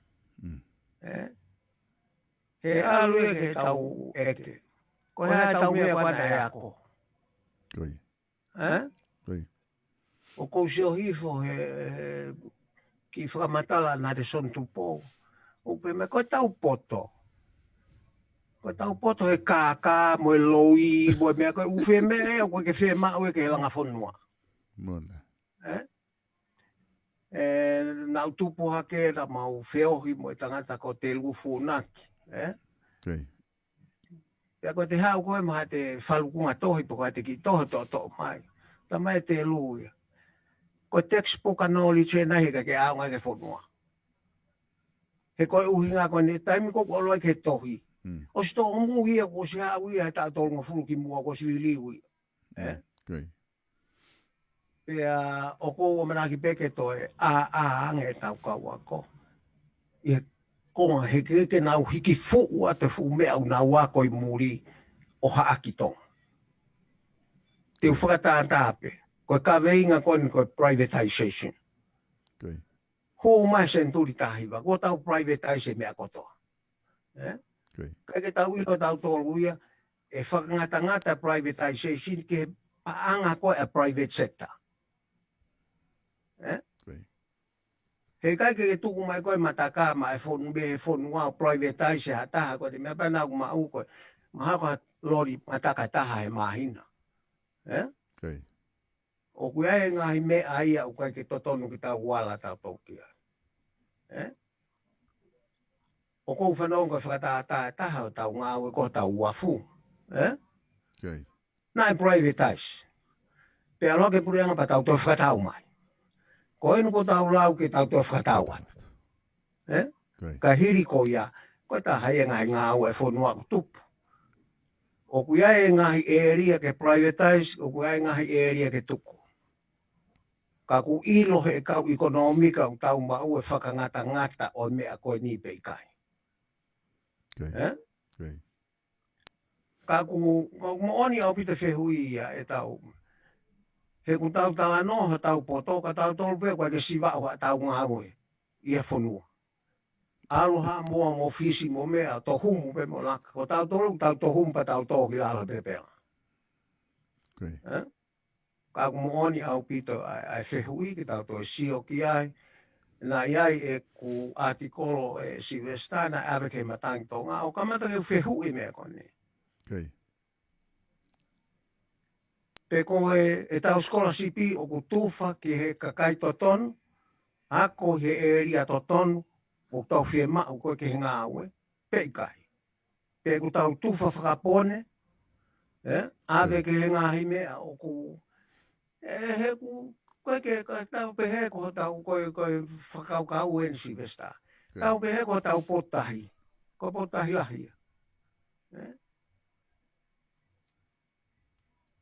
He alue ke tau eke. Ko hea tau mea wana e ako. Koi. Koi. O kou seo hifo he ki whakamatala na te son tupo. O pe me koe tau poto. Koe tau poto he kākā, mo e loi, mo e mea koe uwhe mea, o koe ke whe mau e ke langa whanua. Mona. Nau tupo hake na mau wheohi mo e tangata ko te lufu naki. Koi. Pea koe te hau koe maha te whalukunga tohi po koe te ki toho to mai. Ta mai te luia. Koe textbook knowledge e nahi ka ke aunga ke whanua. He koe uhinga koe ne taimi ko koloi ke tohi. O si tō mu hia ko si hau ia he tā tōrunga fulu ki mua ko si liliui. Koi. Pea o ko o manaki peke toe ange e tau kau ako. Ia konga he keke nau hiki fuu a te fuu mea au nau ako i muri o haaki tong. Te whakatātāpe. Koe ka veinga koe ni koe privatization. Koi. Ho mai senturi tahi wa ko tau privatize me akoto. Kai ke tau ilo tau toluia e whakangata privatization ke paanga ko a private sector. He kai ke tuku mai koe mataka mai fonu be fonu wa privatize ha taha ko me bana ku ma u ko ma ko lori mataka taha e mahina. O ku ai ngai me ai au kai ke totonu ki tau wala tau tokia. O kou whanau ko whakata taha o tau ngā ue ko tau wafu. Nai privatize. Pe alo ke purianga pa tau to whakatau mai. Ko enu ko tau lau ke tau to whakatau atu. Ka hiri ko ia, ko ta hai ngā ue whonua ku tupu. O ku ia e ngahi area ke privatize, o ku ia e ngahi area ke tuku. Ka ku ilo he kau ekonomika o tau mau e whakangata o mea koe ni peikai. Ka ku mooni au pita whehui ia e tau. He ku tau tala noha tau poto, ka tau tolpe koe ke siwa o tau ngā ue. Ia whonua. Aloha moa mo fisi mo mea, to humu pe mo laka. Ko tau tolu, tau to humu pa tau tohi lala pepela. Ka ku mooni au pita ai whehui ki tau to sio ki ai. Na iai e ku artikolo e Silvesta na aweke matangi tonga. O kamata ke whehui mea kone. Pe koe e tau scholarship o ku tufa ki he kakai totonu. Ako he area totonu. O tau whiema o koe ke he ngā ue, pe ikai. Pe ku tau tufa whakapone, ave ke he ngā himea o ku, he ku, koe ke tau pehe ko tau koe whakaukau en Silvesta. Tau pehe ko tau potahi, ko potahi lahia.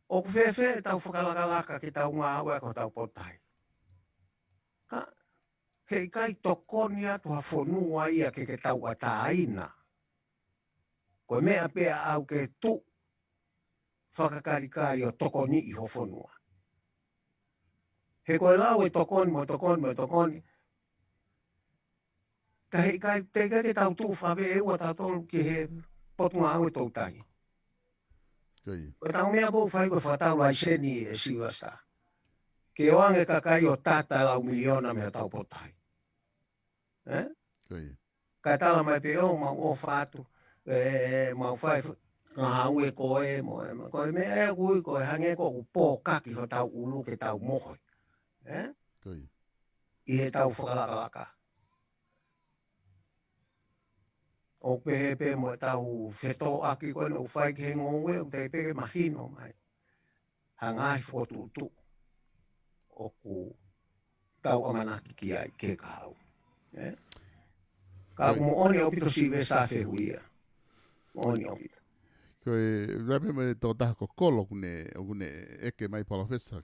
O ku whewhe tau whakalakalaka ki tau ngā ue ko tau potahi. Ka, he kai tokoni atu ha whonua ia ke tau ataina. Ko mea pea au ke tu whakakarikari o tokoni i ho whonua. He koe lau e tokoni mo tokoni. Ka he kai teikai te tau tu whawe e ua tau tolu ki he potunga au e tau tai. Ko tau mea pou whai koe whatau lai seni e Silvesta. Ke oange kakai o tata lau miliona mea tau potai. Ka tala mai pe o mau o whātu, mau whai ngā ue koe, koe mea e kui koe hange ko ku pō kaki ho tau ulu ke tau mohoi. I he tau whakalakalaka. O pehe mo tau wheto aki koe no whai ki he ngoe, o te pehe mahino mai. Hangai whotutu. O ku tau amanaki ki ai ke kahau. Ka mo oni o pito Silvesta whehuia. Oni o pito. Koe rape me tō taha ko kolo kune eke mai palawhesa.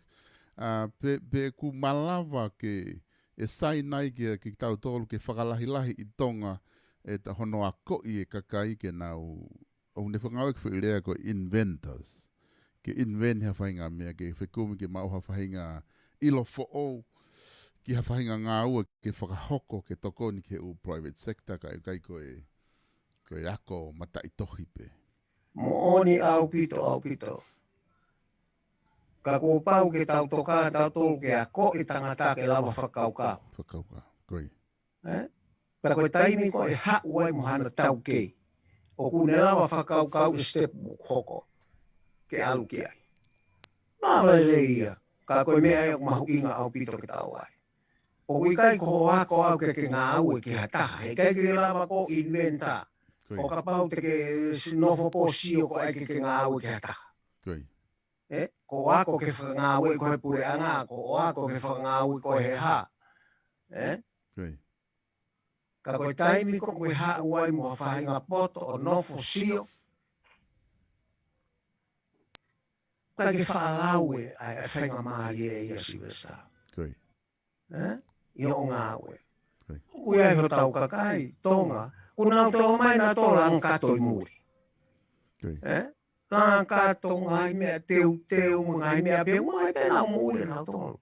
Pe ku malawa ke e sai nai ki tau tolu ke whakalahilahi i tonga e ta hono a koi e kakai ke nau o ne whangau e whirea ko inventors. Ke invent ha whainga mea ke whekumi ke mau ha whainga ilo fo'o ki ha whainga ngā ua ke whakahoko ke tokoni ke u private sector kai koe ako mata i tohi pe. Mo oni au pito. Ka ko pau ke tau toka tau tolu ke ako i tangata ke lawa whakaukau. Koi. Pera koe taimi ko e hauai mohana tau kei. O kune lawa whakaukau i step hoko. Ke alu ki ai. Nāwai leia. Ka koe mea e mahu inga au pito ke tau ai. O ikai ko ako au ke ngā au e ke hataha. E kai ke lawa ko inventa. O ka pau te ke nofo po sio ko ai ke ngā au e ke hataha. Ko ako ke whangau e koe pure anga. Ko ako ke whangau e koe he ha. Ka koe taimi ko koe hauai mo whainga poto o nofo sio. Kai ke whaalau e ai whainga maari e ia Silvesta. I o ngā ue. Kui ai ho tau kakai, tonga. Kuna au tau mai nā tō lang kato i muri. Lang kato ngai mea teu, ngai mea peu, ngai tēnā muri nā tōlu.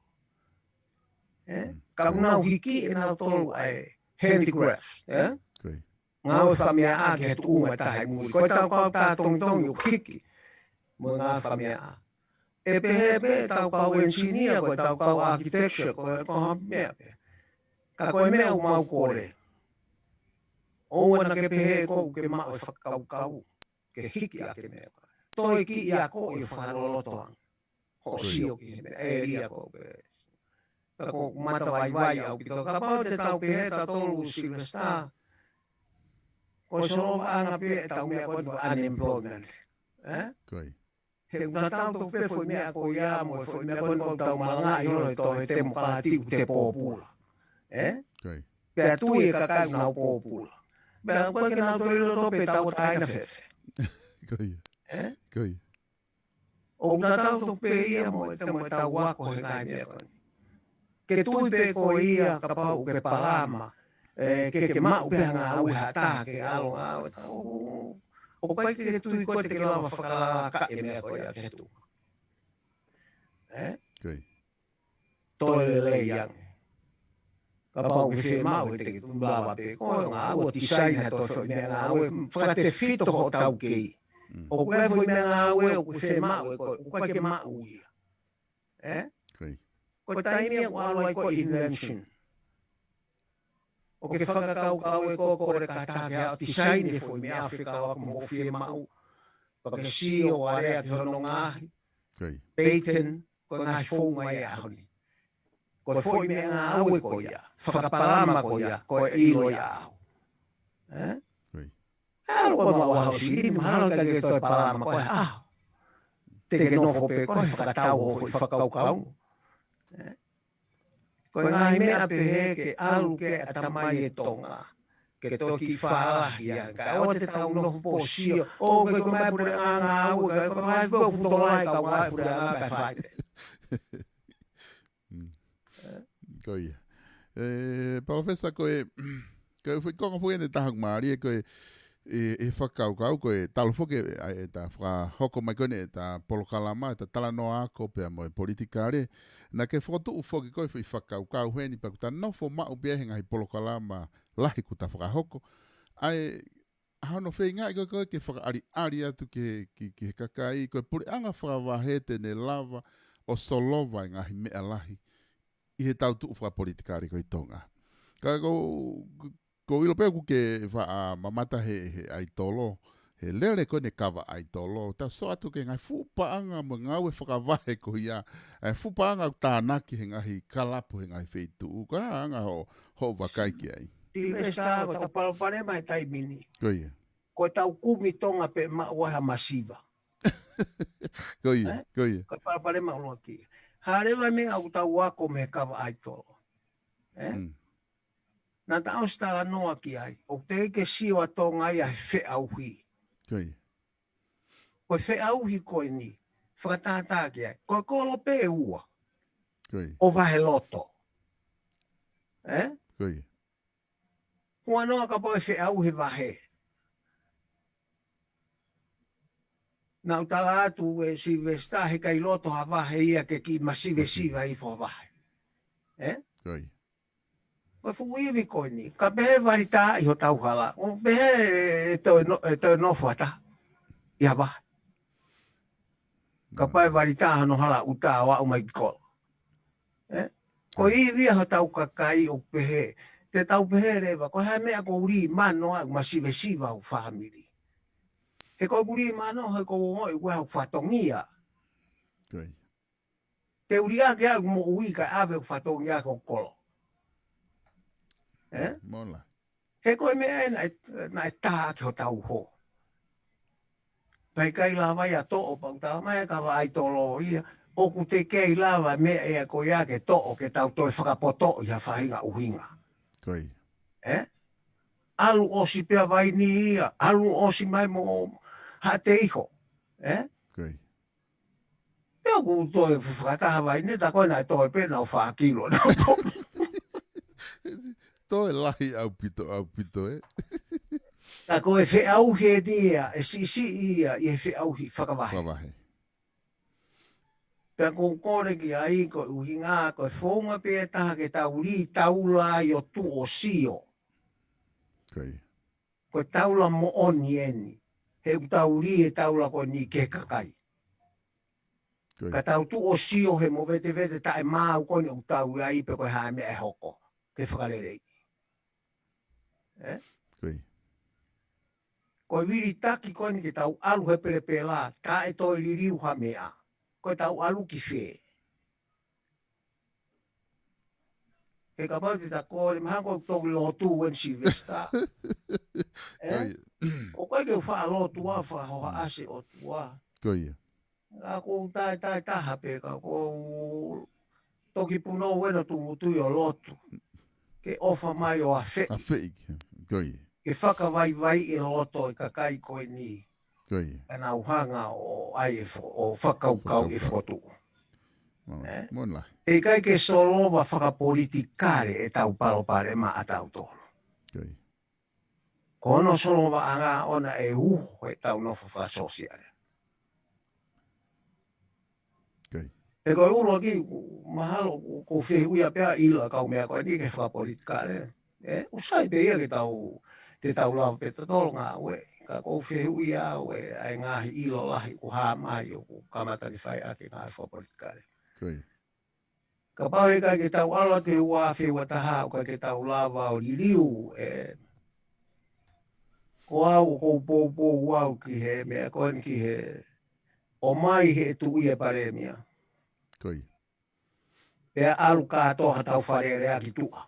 Ka una hiki na tolu ai handicrafts, Koi. ngā o whamea a ke tu unga tahi muri. Koe tau kau tā tong o hiki. Mo ngā whamea a. E pehe pe tau kau engineer, koe tau kau architecture, koe kau mea pe. Ka koe mea o mau kore. O wana ke pehe ko ke mao e whakau. Ke hiki a ke mea. Toi ki ia ko i whalolotoang. Ho sio ki he mea. E ria ko ke. Ka ko mata vai au ki tau. Ka pau te tau pehe ta tolu Silvestar. Ko solo anga pe tau mea ko unemployment. Koi. He una tau to pe foi mea ko ia mo foi mea ko tau malanga i holo to he te mopati te popula. Koi. Pe tu e ka kai na popula. Be ko ke na to ilo to pe tau tai na fefe. Koi. Koi. O una tau to pe ia mo te mo tau wa ko he kai mea ko. Ke tui pe ko ia ka pau ke palama. Ke mau pe nga au hata ke alo nga. O kai ke tui ko te ke lava whakalala ka e mea ko ia ke tu. Koi. Toi le yang. Ka pau ke whi mau te ke tu lava pe. Ko nga au design ha toi whi mea nga au whakate fito ho tau kei. O koe whi mea nga au o whi mau e ko kai ke mau ia. Koi. Ko taini ko alo ko invention. O ke whakakau kau e ko kore kata ke au design e foi me Afrika wa ko fi mau. Ko ke sio area ke hono ngahi. Koi. Patent ko ngahi fo mai a honi. Ko foi me nga au ko ia. Whakapalama ko ia ko ilo ia. Koi. Alo ko mau hau si mahalo ka ke to palama ko te ke no fo pe ko whakatau ho whakau kau. Ko ngahi mea pehe ke alu ke atamai e tonga. Ke toki whaalahi ka o te tau noho po sio. O ke mai pure ngā au, ke mai po futolai ka mai pure ngā kai whaite. Koi. Profesa koe foi konga foi ne tahak maari koe e whakau kau koe talo foke e ta wha hoko mai kone e ta polokalama e ta talanoa ako pia mo e politikare na ke whotu ufoki koe foi whakau kau heni pa kuta nofo mau pia henga hi polokalama lahi kuta whakahoko ai hano whei ngai koe ke whakaari atu ke kakai koe puri anga whakawahete ne lava o solova ngahi mea lahi i he tau tuu whakapolitikare koe tonga ka ko ilo pe ke va mamata he ai tolo he lere ko ne kava ai tolo ta so atu ke ngai fupa anga mo ngau e whakavahe ko ia fupa anga tānaki he ngahi kalapu he ngai feitu ka anga ho wakai ki ai I vesta ko ta palpare mai tai mini. ko ia Ko tau kumi tonga pe ma waha masiva. ko ia Ko palpare ma ulo ki. Hare vai me au tau wako me kava ai tolo. Na tau stala noa ki ai. O te ke siwa tonga ia he whe auhi. Koi. Ko whe auhi koe ni. Whakatata ki ai. Ko kolo pe ua. Koi. O vahe loto. Koi. Hua noa ka poe whe auhi vahe. Na utala atu e si vesta he kai loto ha vahe ia ke ki masive siva i fo vahe. Koi. Ko fu iwi koe ni. Ka behe varita i ho tau hala. O behe e toi no fuata. Ia vahe. Ka pae varita hano hala uta wa o mai kolo. Ko iwi ho tau kakai o behe. Te tau behe rewa. Ko hae mea ko uri mano a masive siva o family. He ko uri mano he ko ngoi ua o fatongia. Koi. Te uri a ke au mo ui ka ave o fatongia ko kolo. Mola. He koe mea na e tā ki ho tau ho. Pai kai lava ia to'o pau tā mai ka wa ai tolo ia. O ku te kei lava mea ea ko ia ke to'o ke tau toi whakapoto ia whahinga uhinga. Koi. Alu osi pia vai ni ia. Alu osi mai mo ha te iho. Koi. Te o ku toi whakataha vai ni ta koe nai toi pena o whakilo. To e lahi au pito Ta koe whi au he ni ia. E si ia i he whi au hi whakavahe. Whakawahe. Pea kore ki ai ko uhinga ko fonga pe taha ke tauli taula i o tu o sio. Kai. Ko taula mo oni eni. He tauli e taula ko ni ke kakai. Kai. Ka tau tu o sio he mo vete vete ta e mau ko ni o tau ia i pe ko ha me e hoko. Ke whakarerei. Kai. Ko viri taki ko ni ke tau alu he pere pela. Ta e toi liriu ha mea. Ko tau alu ki whee. He ka pau te ta kore, maha ko tau lotu wen Silvesta. Kai. O koe ke wha lotu a wha hoa ase o tua. Kai. A ko tai taha pe ka ko toki puno wena tu tui o lotu. Ke ofa mai o a whei. A fake. Kai. Ke whaka vai i loto i ka kai koe ni. Kai. Ana uhanga o ai o whakaukau e whotu. Mon la. E kai ke solova whakapolitikare e tau palopare ma a tau tolo. Kai. Kono solova anga ona e uho e tau nofo whasosiare. Kai. E koe ulo ki mahalo ko whihuia pia ila kau mea koe ni ke whakapolitikare. Usai pe ia ke tau te tau lau pe te tolo ngā ue. Ka ko whihuia ue ai ngahi ilo lahi ku haa mai o ku kamata ki whai ake ngā whakapolitikare. Kai. Ka pau e kai ke tau ala ke ua whiwa taha o kai ke tau lava o liriu e ko au ko pou au ki he mea koen ki he o mai he tu ia pare mea. Kai. Pea alu kātoha tau wharere a ki tua.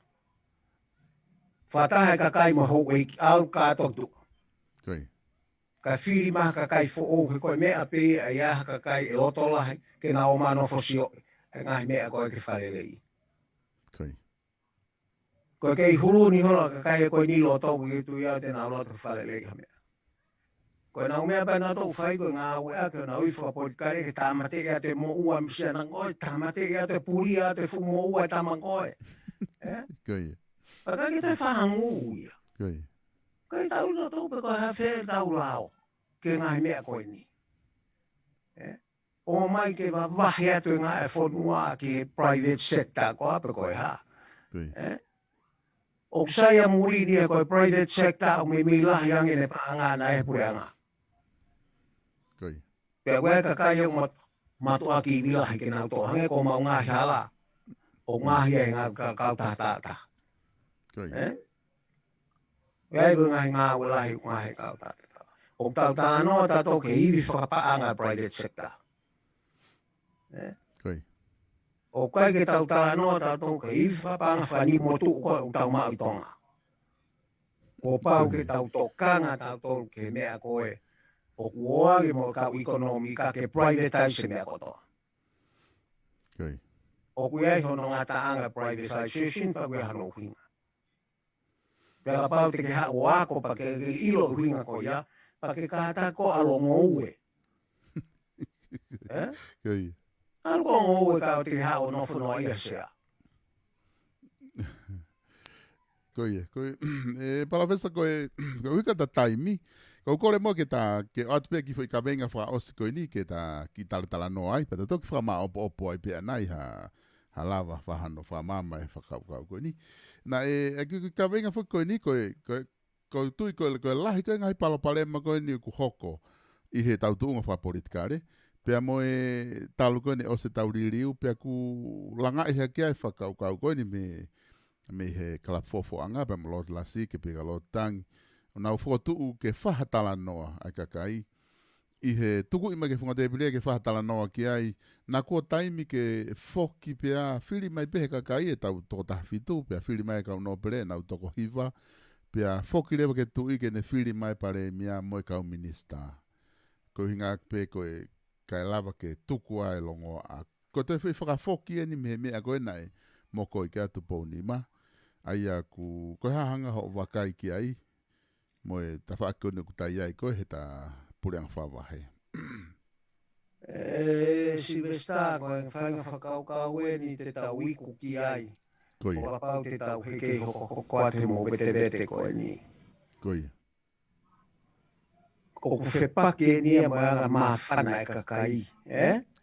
Whataha ka kai ma hou e alu kātoha tua. Kai. Ka whiri maha ka kai fo o he koe mea pe a iaha ka kai e loto lahi ke na o mano fosio e ngahi mea koe ki wharere i. Kai. Koe kei hulu ni hola ka kai e koe ni loto ki tu ia te na loto wharere i hamea. Koe na umea pa na tau whai koe ngā ue a koe na ui whapolitikare ke tāmate ea te mo ua misia na koe, tāmate ea te puri a te fu mo ua e tāma koe. Kai. Paka ki te whahangu ia. Kai. Kai tau na tau pe koe hawhere tau lao ke ngai mea koe ni. O mai ke wa wahi atu ngā e whonua ki he private sector koa pe koe ha. Kai. O kusaya muri ni e koe private sector o me milahi ange ne paanga na e pureanga. Kai. Pea koe ka kai e matua ki milahi ke nau toa hange ko mau ngahi hala. O ngahi e ngā kau tātata. Kai. Pea e ngahi ngā ulahi ngahi kau tātata. O tau tānoa tato ke iwi whakapaanga private sector. Kai. O kai ke tau tānoa tato ke iwi whakapaanga whani motu koe o tau mau i tonga. Ko pau ke tau tokanga tato ke mea koe. O kuoagi mo kau ekonomi ka ke privatize mea koto. Kai. O kuiai hono ngā taanga privatization pa kuia hano huinga. Pea pau te ke ha o ako pa ke ilo huinga ko ia, pa ke kāta ko alongo ue. Kai. Alongo ue ka o te ha o nofo noa ia sea. Koe, palapesa koe, wika ta taimi, ko kore mo ke ta, ke atu pe ki fo i ka venga wha osi koe ni, ke ta, ki tala no ai, pata toki wha maa opo ai pe anai, ha lava, wha hano, wha mama e whakau koe ni. Na ki ka venga wha koe ni, koe tui koe lahi koe ngai palopalema koe ni ku hoko, i he tau tuunga wha politikare, pea mo e talu koe ni o se tau ririu, pea ku langa i hea kia e whakau koe ni me he kalafofo anga pe mo lot lasi ke pega lot tang na fotu ke fahatala noa ai kakai i he tuku i ke funga te pile ke fahatala noa ki ai na ko taimi ke foki pe a fili mai pe kakai e tau to ta fitu pe fili mai ka no pele na to ko hiva pe a foki le ke tu i ke ne fili mai pare mia mo ka minista ko hinga pe ko e kai lava ke tuku ai longo a ko te fa foki ni me a ko nai mo ko i ka tu ponima ai aku ko hanga ho wakai ki ai mo e tafa ko ne kutai ai ko he ta pureang fa wa he Silvesta ko e whainga whakaukau e ni te tau iku ki ai. Koi. O apau te tau heke hoko ate mo bete ko e ni. Koi. o ku whepake nia mo anga mawhana e kakai,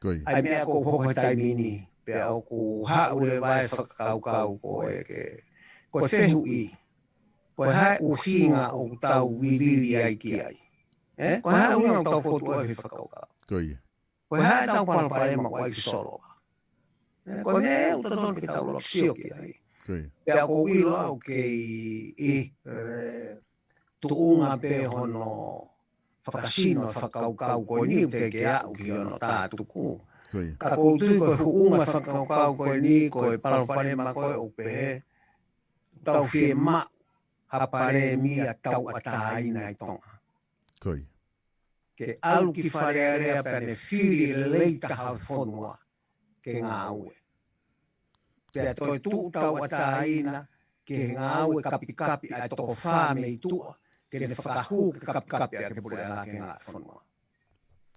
Koi. Ai mea ko hoko taimini, pea o ku haure vai whakakau ko e ke, ko whehu i, ko hae uhinga o tau wiriri ai ki ai. Ko hae uhinga o tau whotu ai whakakau. Koi. Ko hae tau palapalema ko ai ki solo. Ko mea e utaton ki tau lok sio ki ai. Koi. Pea ko wilo au ke tuunga pe hono whakasino whakaukau ko ni te ke au ki hono tātuku. Koi. Ka koutui ko huunga whakaukau ko ni ko e palapalema ko e upehe. Tau whie ma hapare mia tau atai nai tonga. Koi. Ke alu ki wharearea pene whiri leita hau whonua ke ngā ue. Pea toi tu tau ataina ke ngā ue kapi kapi ai toko whāme i tua. Ke ne whakahu ke kapi kapi a ke pure ala ke ngā whonua.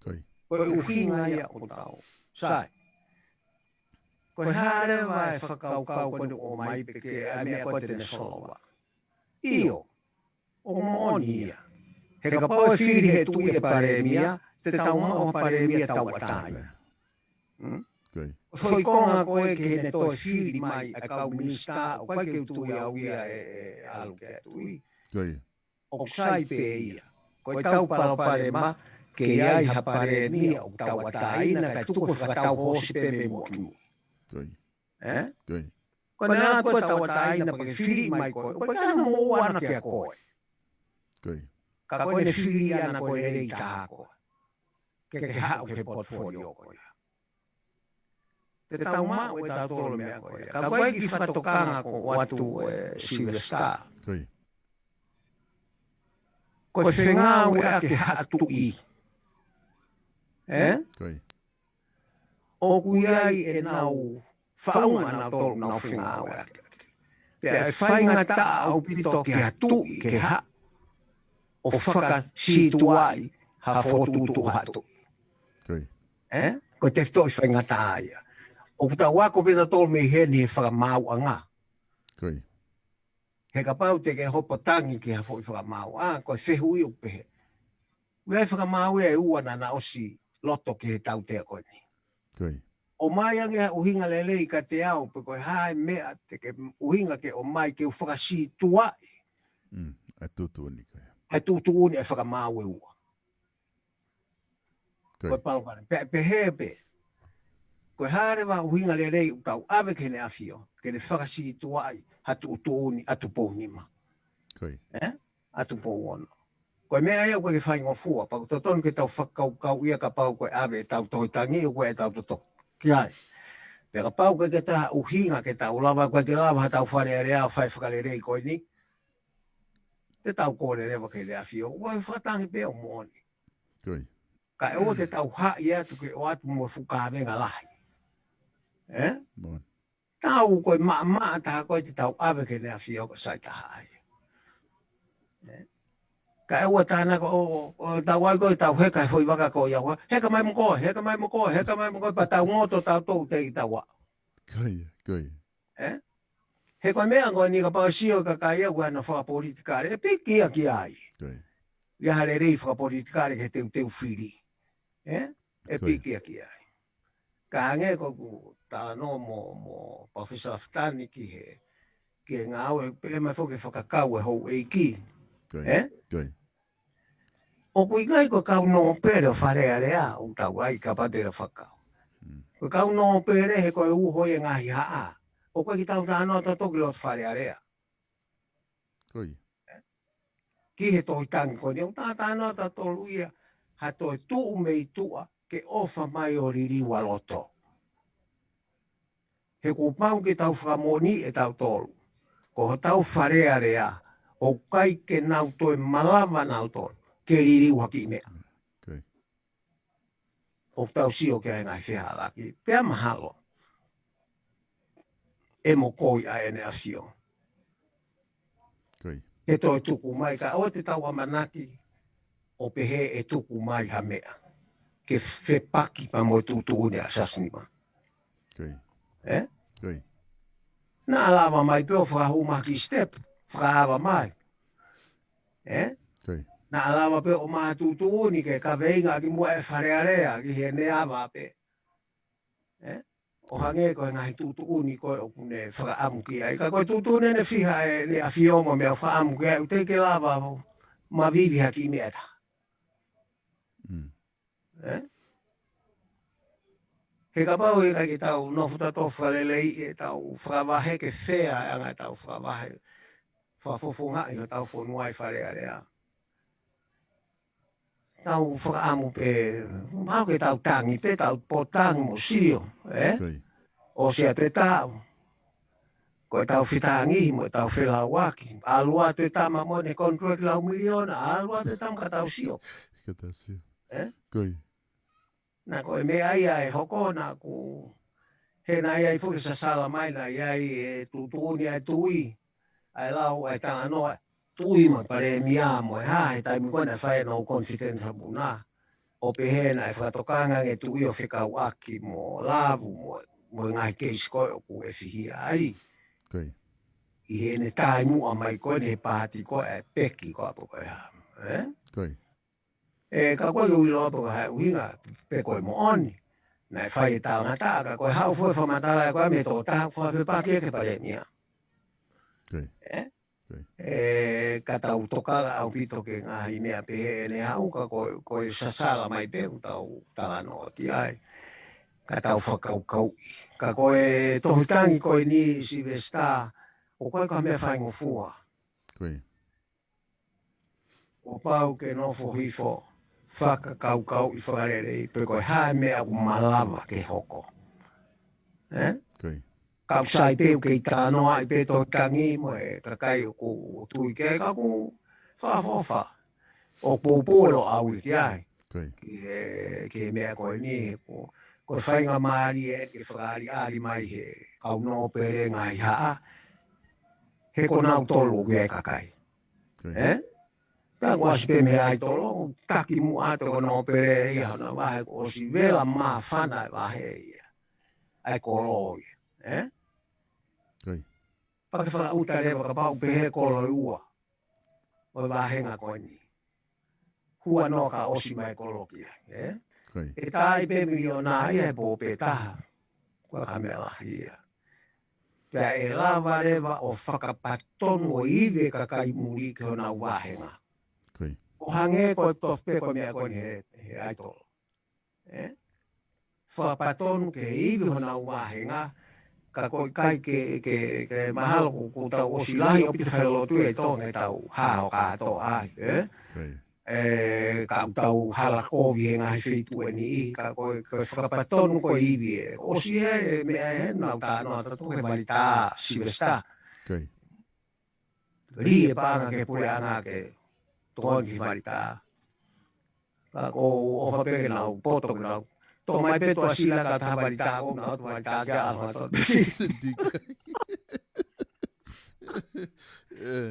Koi. Koe uhinga ia o tau. Sai. Koe hare vai whakaukau koe o mai peke a mea koe tene soloa. Io. O moni ia. He ka pau e whiri he tui e paremia, te tau mao paremia tau ataina. Koi. Foi konga koe ke he ne toi whiri mai a kau minista o koe ke utui au ia e alu ke tui. Koi. O sai pe ia. Koe tau palapare ke iai hapare mia o tau ataina kai tuko whakatau hosi pe me mokimu. Koi. Koi. Koe nā koe tau ataina pa ke whiri mai koe. Koe kana mo ana ke a koe. Koi. Ka koe ne whiri ana koe rei taha koe. Ke hao ke portfolio koe. Te tau mao e tau tolo mea koe. Ka koe ki whatokanga ko watu Silver Star. Koi. Koe whengau e ake hatu i. Koi. O kuiai e nau whaunga nau tolu nau whengau e ake. Pea e whainga ta au pito ke hatu i ke ha. O whaka situai ha whotutu hatu. Koi. Koe te whitoi whainga ta aia. O kuta wako pita tolu me heni he whakamau anga. Koi. He ka pau te ke hopo tangi ki ha fo i whakamau. Koe whehu i upehe. Uai whakamau e uana na osi loto ki he tau te koe ni. Koi. O mai ange uhinga lelei ka te au pe koe hae mea te ke uhinga ke o mai ke u whakasi tuai. Ai tutu ni koi. Ai tutu uni e whakamau e ua. Koe palpare. Pe hepe. Koe haere wa uhinga lelei u tau ave ke ne afio. Ke ne whakasi tuai hatu utu uni atu pou nima. Koi. Atu pou ono. Koe mea ea koe ke whaingo fua. Pau totonu ke tau whakau ia ka pau koe ave e tau tohitangi o koe e tau toto. Ki ai. Pe ka pau koe ke taha uhinga ke tau lava koe ke lava ha tau whare area whai whakarerei koe ni. Te tau kore rewa ke lea fio. Koe whatangi pe o moni. Koi. Ka e o te tau hai atu ke o atu mo whukavenga lahi. Bon. Tau koe maa taha koe te tau ave ke lea fio ko sai taha ai. Ka e ua tāna ko o tau ai koe tau heka e whoi waka ko iawa. Heka mai mo koe, heka mai mo koe, heka mai mo koe, pa tau ngoto tau tau te i tau wa. Koi. Koi. He koe mea koe ni ka pao sio ka kai au ana whakapolitikare, e piki a ki ai. Koi. Ia hare rei whakapolitikare ke teu whiri. E piki a ki ai. Ka hange ko ku tā no mo Professor Aftani ki he, ki ngā au e mai whoke whakakau e hou e ki. Koi. O kui kai ko kau no pere o wharea rea, o tau ai ka patera whakau. Ko kau no pere he koe uho e ngahi haa. O koe ki tau tānoa ta toki lo wharea rea. Koi. Ki he toi tangi koe ni, o tā tānoa ta tolu ia, ha toi tuu mei tua ke ofa mai o ririwa loto. He ko pau ke tau whakamoni e tau tolu. Ko ho tau wharea rea, o kai ke nau toi malawa nau tolu. Ke ririwa ki mea. Koi. O tau sio ke ngai whiha laki. Pea mahalo. E mo koi a ene a sio. Koi. E toi tuku mai ka o te tau amanaki o pehe e tuku mai ha mea. Ke whepaki pa mo tutu une a sasnima. Koi. Koi. Nā alawa mai peo whakahumaki step. Whakahawa mai. Koi. na alawa pe o mātutu ni ke ka veinga ki mua e wharearea ki he ne awa pe. O hange koe ngahi tutu ni koe o kune whakaamu ki ai. Ka koe tutu ne whiha e ne a whioma mea whakaamu ki ai. U te ke lawa ma vivi haki me ata. He ka pau e kai ki tau nofuta tō whalelei e tau whakawahe ke whea e anga tau whakawahe. Whafofonga i ka tau whonuai wharearea. Tau whakaamu pe, mau ke tau tangi pe, tau potangi mo sio, o sia te tau. Koe tau whitangi mo tau whilau waki. Alua te tama mo ne kontrua ki lau miliona, alua te tama ka tau sio. Ka tau sio. Koi. Na koe me ai ai hoko na ku, he na ai fuki sa sala mai na ai e tutuni ai tui. Ai lau ai tanga noa. Tui mo pare mia mo e ha, he tai mi koe na whae no confidence muna. O pehena e whakatokanga nge tui o whikau aki mo lavu mo ngai keisi koe o ku e whihia ai. Koi. I he ne tai mua mai koe ne pāti koe e peki koe apo koe ha. Koi. E ka koe ui loa apo koe uinga pe koe mo oni. Na e whae tāngata ka koe hau fue whamatala e koe me tō taha koe pe pāti e ke pare mia. Koi. Ka tau tokara au pito ke ngahi mea pehe ne hau ka koe sasala mai pehu tau talanoa ki ai. Ka tau whakaukau. Ka koe tohutangi koe ni si vesta o koe ka mea whaingo fua. Koi. O pau ke nofo hifo whakakaukau i whakarerei pe koe hae mea ku malawa ke hoko. Koi. Kau sai peu ke i tānoa i pe tohutangi mo e kakai o ku tui ke ka ku whafofa. O pōpōlo au i ki ai. Koi. Ki he mea koe ni koe whainga maari e ke whakari ari mai he kau no pere ngai haa. He ko nau tolu ki e kakai. Ka wasi pe me ai tolo, taki mu ato ko no pere i hana wahe ko si vela maa whana e wahe ia. Ai kolo ia. Koi. Pake whaka uta rewa ka pau pehe kolo i ua. O wahenga koe ni. Hua no ka osi mai kolo kia. Koi. E tai pe miliona ia e po pe taha. Kua ka mea lahi ia. Pea e lawa rewa o whakapatonu o iwe kakai muri ke hona wahenga. Koi. O hange koe tof pe koe mea koe ni he aitolo. Whakapatonu ke iwe hona wahenga. Ka koe kai ke mahalo ku tau osi lahi o pita whaelo tu e tonga tau hao kato ai. Koi. Ka tau halakovi he ngahi whitu e ni i. Ka koe whakapatonu koe iwi e. Osi e mea e nau tānoa tatu he mali tā sivesta. Koi. Ri e pānga ke pure anga ke tōni ki mali tā. Ka ko o hapeke nau poto ki nau. Tō mai peto a sila ka taha mali tā o nau tu mali tā kia alma tō.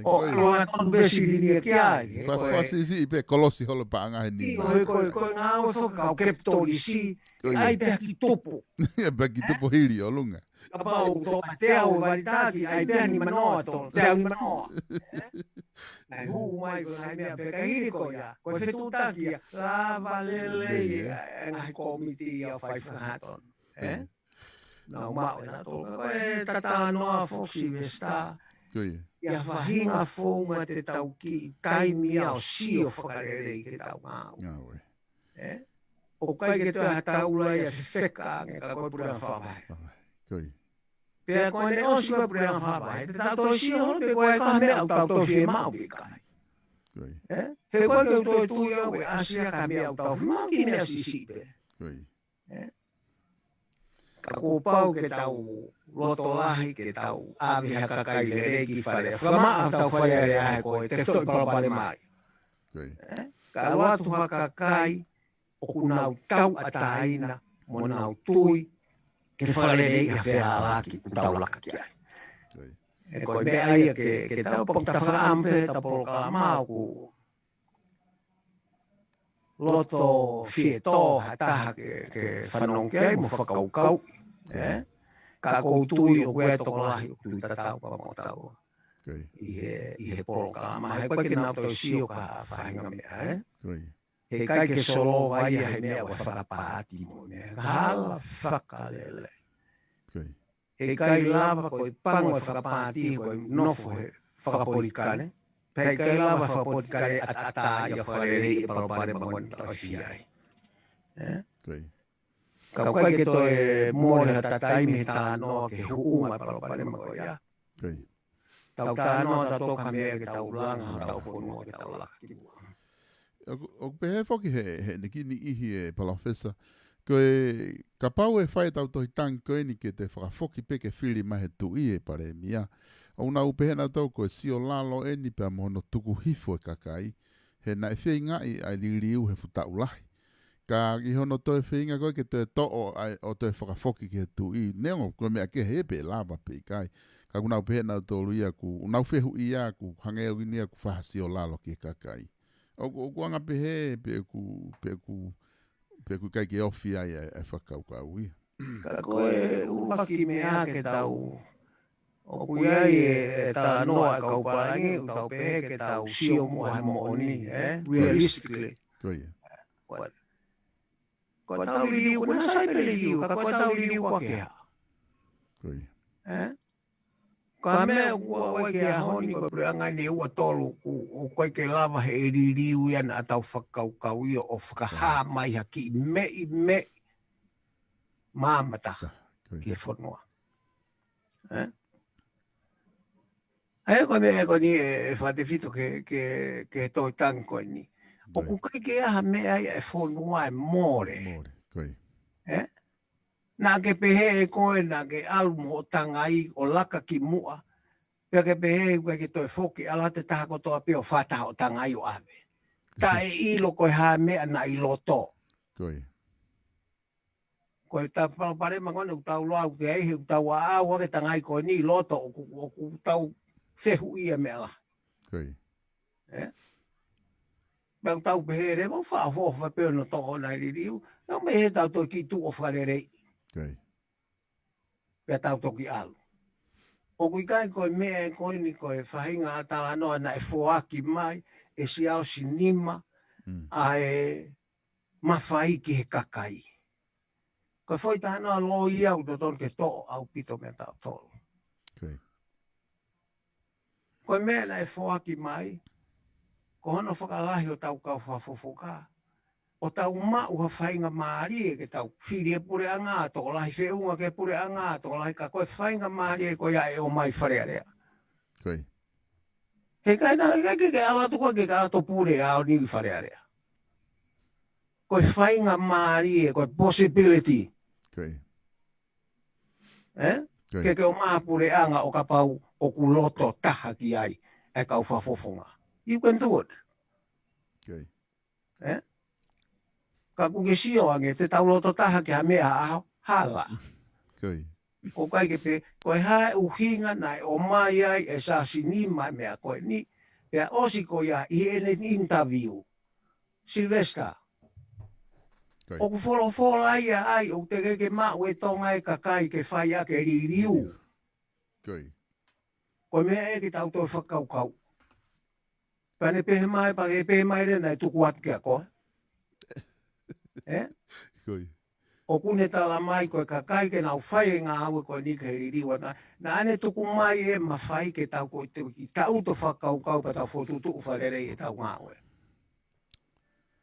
O loa tonu besi lini e kia ai. Fasi si i pe kolosi holo pa anga he ni. Koe ngā ue whakau keptori si. Ai pēha ki topo. Pēha ki topo hiri o lunga. Ka pau tō te au valitaki. Ai pēha ni manoa tō. Te au ni manoa. Ai huu mai koe ngai mea pēka hiri koe ia. Koe whetutaki ia. Lava lele ia. Ngai komiti ia whai whangaton. Nau mao e nā tōka koe tatanoa foksi vesta. Koi. Ia whahinga fōunga te tau ki taimi au sio whakarerei ke tau ngāu. Ngāwe. O kai ke toa taula ia whiwheka nge ka koe puranga whapai. Koi. Pea koe ne o siwa puranga whapai. Te tau toi sio holo pe koe ka mea au tau toi whie mau pe kai. Koi. He koe ke toi tui au e asia ka mea au tau whie mau ki mea sisi pe. Koi. Ka ko pau ke tau loto lahi ke tau awi haka kai le reiki whare. Whama au tau whare are ahe koe te toi palapale mai. Koi. Ka loatu haka kai o kunau tau ataina mo nau tui ke whare rei a whea alaki ku tau laka ki ai. Koi. E koe mea ia ke tau pok ta whaampe ta polo kalamau ku loto fie toha taha ke whanong ke ai mo whakaukau. Ka kou tui o koe toko lahi o tui tatau pa mo tau. I he poloka. Ma he koe ke nau tau sio ka whainga mea, Koi. He kai ke solo vai he mea wa whakapāti mo ne. Hala whakalele. Koi. He kai lava koe pango e whakapāti koe nofo he whakapolikane. Pei kai lava whakapolikane atata ia whakalele i palapare mangon tau fiai. Koi. Kau kai ke toe mōre ha tatai me tā noa ke huunga palapare mangon ia. Koi. Tau tā noa ta toka mea ke tau langa tau whonua ke tau laka ki mua. O pehe foki he nikini ihi e palawhesa. Koe ka pau e whai tau tohi tang koe ni ke te whakafoki peke whiri mahe tu i e pare mia. O nā upehe nā tau koe sio lalo e ni pia mohono tuku hifo e kakai. He na e whii ngai ai liriu he futa ulahi. Ka i hono toe whiinga koe ke te to o te whakafoki ke tu i. Neongo koe mea ke he pe lava pe kai. Ka kuna upehe nā tolu ia ku, unau whehu ia ku hangeo inia ku whahasio lalo ke kakai. O kuanga pehe pe ku kai ke ofi ai e whakaukau ia. Ka koe umaki mea ke tau o kuiai e tā noa kau parangi u tau pehe ke tau sio mua he mooni, realistically. Koe ia. Ko tau liriu, ko nasa i pele liriu, ka koe tau liriu kwa kea. Koe ia. Ka mea ua wai ke ahoni koe preanga ne ua tolu o koe ke lava he liriu iana a tau whakaukau ia o whakahā mai ha ki me māmata ki e whanua. Aia koe mea koe ni e whatewhito ke toi tang koe ni. O kukai ke aha mea ia e whanua e more. Koe. Nā ke pehe e koe nā ke alumo o tangai o laka ki mua. Pea ke pehe koe ke toi whoki ala te taha kotoa pia o whataha o tangai o ave. Ta e ilo koe hā mea na i loto. Koe. Koe ta pare mangone u tau loa u ke eihe u tau a au hake tangai koe ni loto o ku tau whehu ia mea la. Koe. Pea u tau pehe re mo wha hofa peo no toho nai ririu. Nau me he tau toi ki tu o wharerei. Koe. Pea tau toki alu. O kui kai koe mea e koe ni koe whahinga atala noa na e whoaki mai e si au si nima a e mawhai ki he kakai. Koe whoi tāna lo i au to ton ke to au pito mea tau tolo. Koe. Koe mea na e whoaki mai ko hono whakalahi o tau kau whafofoka. O tau mau ha whainga maari e ke tau whiri e pure anga, toko lahi whiunga ke pure anga, toko lahi ka koe whainga maari e koe ia e o mai wharea rea. Koe. He kai na ke alatu koe ke alato pure a o ni wharea rea. Koe whainga maari e koe possibility. Koe. Ke o maa pure anga o ka pau o kuloto taha ki ai e kau whafofonga. You can do it. Koe. Ka kuke sio ange te tau loto taha ki ha mea aho, hala. Koe. O kai ke pe, koe hae uhinga nai o mai ai e sa sinima mea koe ni, pea osi ko ia i ene interview. Silvesta. O ku wholo ia ai, o te keke mau e tonga e kakai ke whai a ke ririu. Koe. Koe mea e ki tau toi whakaukau. Pane pehe mai, pa ke pehe mai re nai tuku atu kia koe. Koe. O kune tala mai koe kakai ke nau whai e ngā aue koe ni ke ririu. Na ane tuku mai e ma whai ke tau koe te ki tau to whakaukau pa tau whotutu wharerei e tau ngā aue.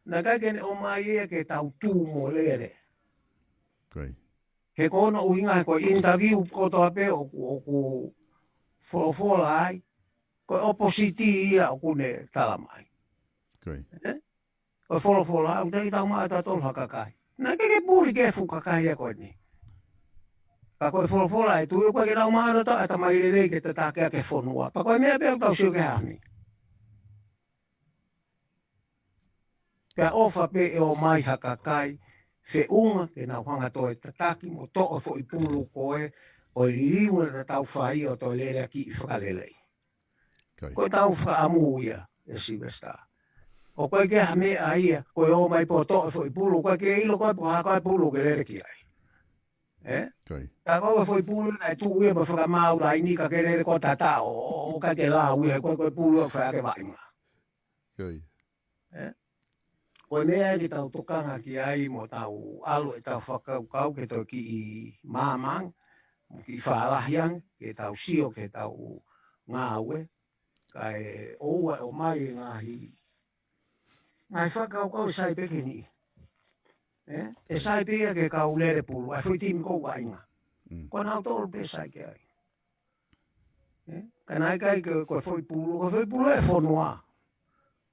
Na kai kene o mai e ke tau tū mo lere. Koe. He kono uhinga he koe interview koto ape o ku wholofola ai. Koe oppositi ia o kune tala mai. Koe. Koe wholofola ai, utei tau mai ta tolu hakakai. Na keke pūri ke fu kakai e koe ni. Ka koe wholofola e tui koe ke tau mai ta eta mai rei ke te tākea ke whonua. Pa koe mea peo tau sio ke hami. Pea ofa pe e o mai hakakai, whiunga ke nau hanga toi tataki mo toa fo i pulu koe, o i ririu na tau whai o toi lere ki i whakalelei. Koe tau whaamu ia, e Silvesta. O koe ke ha mea ia, koe o mai po toa fo i pulu, koe ke ilo koe po haka pulu ke lere ki ai. Kai. Ako foi pulo na tu ia ba fra mau la ini ka kere ko tata o ka ke la ui ko pulo fra ke ba inga. Kai. Ko mea ki tau tokanga ki ai mo tau alo e tau whakau ke tau ki i mamang, ki whaalahiang, ke tau sio ke tau ngāwe, kai oua o mai ngahi. Ngai whakau sai peke ni. E sai pea ke kau lere pulu, ai whaitimi kou wa inga. Ko nau tolu pe sai ke ai. Kanai kai ke koe whoi pulu e whonua.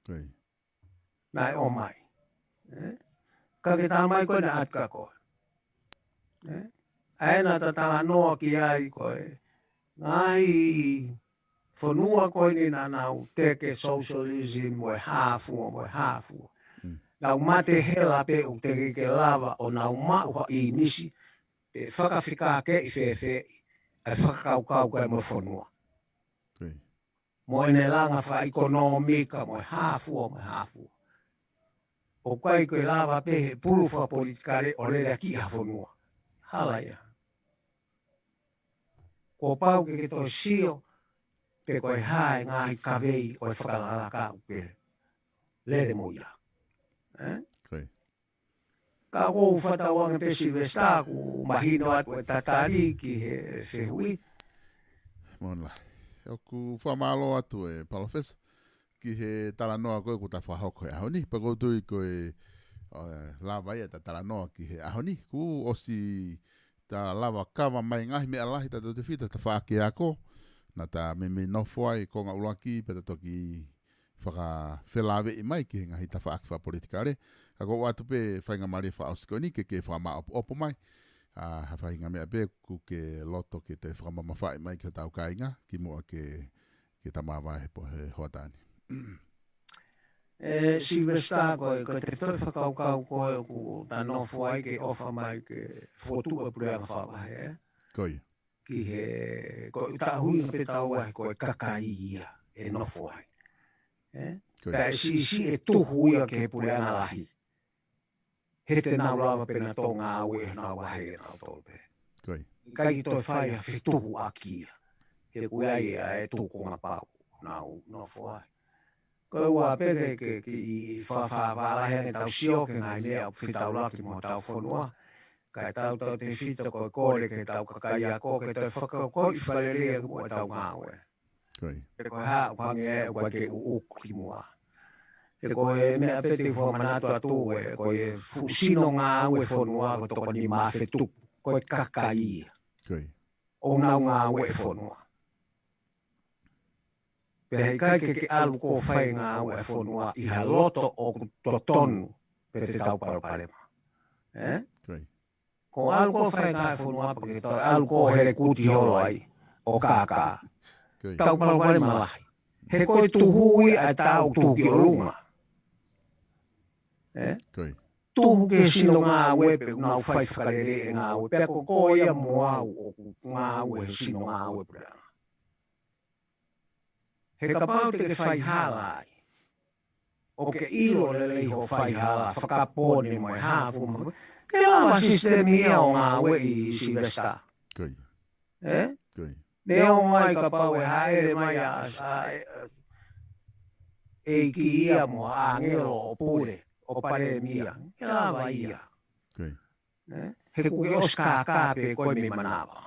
Kai. Nai o mai. Ka ke tā mai koe na atka koe. Aena ta tala noa ki ai koe. Ngai whanua koe ni na nau teke socialism moe hāfua. Nau mate hela pe u teke ke lava o nau mauha i nisi. Pe whakawhika ke i whewhe. Ai whakakau koe mo whanua. Mo ene langa wha ekonomika moe hāfua. O kai koe lava pehe pulufa politikare o lea ki a whanua. Halaia. Ko pau ke toi sio, pe koe hae ngahi kawei o e whakalalaka uke. Lere moia. Ka kou whatawanga pe Silvesta ku mahino atu e tatari ki he whehui. Mona. Oku whamalo atu e palofesa. Ki he talanoa koe ku ta whahoko e ahoni. Pako tui koe lava ia ta talanoa ki he ahoni. Ku osi ta lava kawa mai ngahi mea lahi ta te whita ta whaake ako. Na ta me nofoi ko ngā ulaki pe ta toki whaka whelawe i mai ki he ngahi ta whaake wha politikare. Ka ko watu pe whainga mari wha ausikoni ke whama opo mai. Ha whainga mea pe ku ke loto ke te whamama whae mai ki tau kainga ki mua ke ta mawa he po he hoatani. Silvesta koe te toi whakaukau koe ku ta nofo ai ke ofa mai ke whotua pureanga whawahe. Koi. Ki he koe ta hui pe tau ai koe kakaia e nofo ai. Ka si e tuhu ia ke pureanga lahi. He te nau lava pena tō ngā ue nā wahe nā tōpe. Koi. Kai ki toi whai a whituhu a kia. He koe ai e tuku ngā pau nau nofo ai. Koe ua peke ke i whawhawalahe e tau sio ke ngai lea o whitau laki mo tau whanua. Kai tau te whita koe kore ke tau kakai a ko ke tau whakau koe i whalerea mo e tau ngāwe. Koi. Pe koe haa uhange e koe ke uuku ki mua. E koe mea pete whamanatu atu e koe fusino ngāwe whanua ko toko ni mawhe tupu. Koe kakai. Koi. O nau ngāwe whanua. Pe hei kai ke alu ko whai ngā ue whanua i ha loto o to tonu pe te tau paraparema. Ko alu ko whai ngā whanua pa ke tau alu ko here kuti holo ai o kākā. Tau paraparema lahi. He koe tuhui a tau tuki o lunga. Tuhu ke sino ngā ue pe unau whai whakarere e ngā ue. Pea ko ko ia moau o ngā ue sino ngā ue pera. He kapau te ke whai halai. O ke ilo le leiho whai hala, whakapone mo e hafu mo. Ke lava sistemi ia o ngā ue i Silvesta. Koi. Koi. Neo mai kapau e haere mai a e ki ia mo a ngelo o pure, o pare mia. Ke lava ia. Koi. He kuke oska kāpe koe me manawa.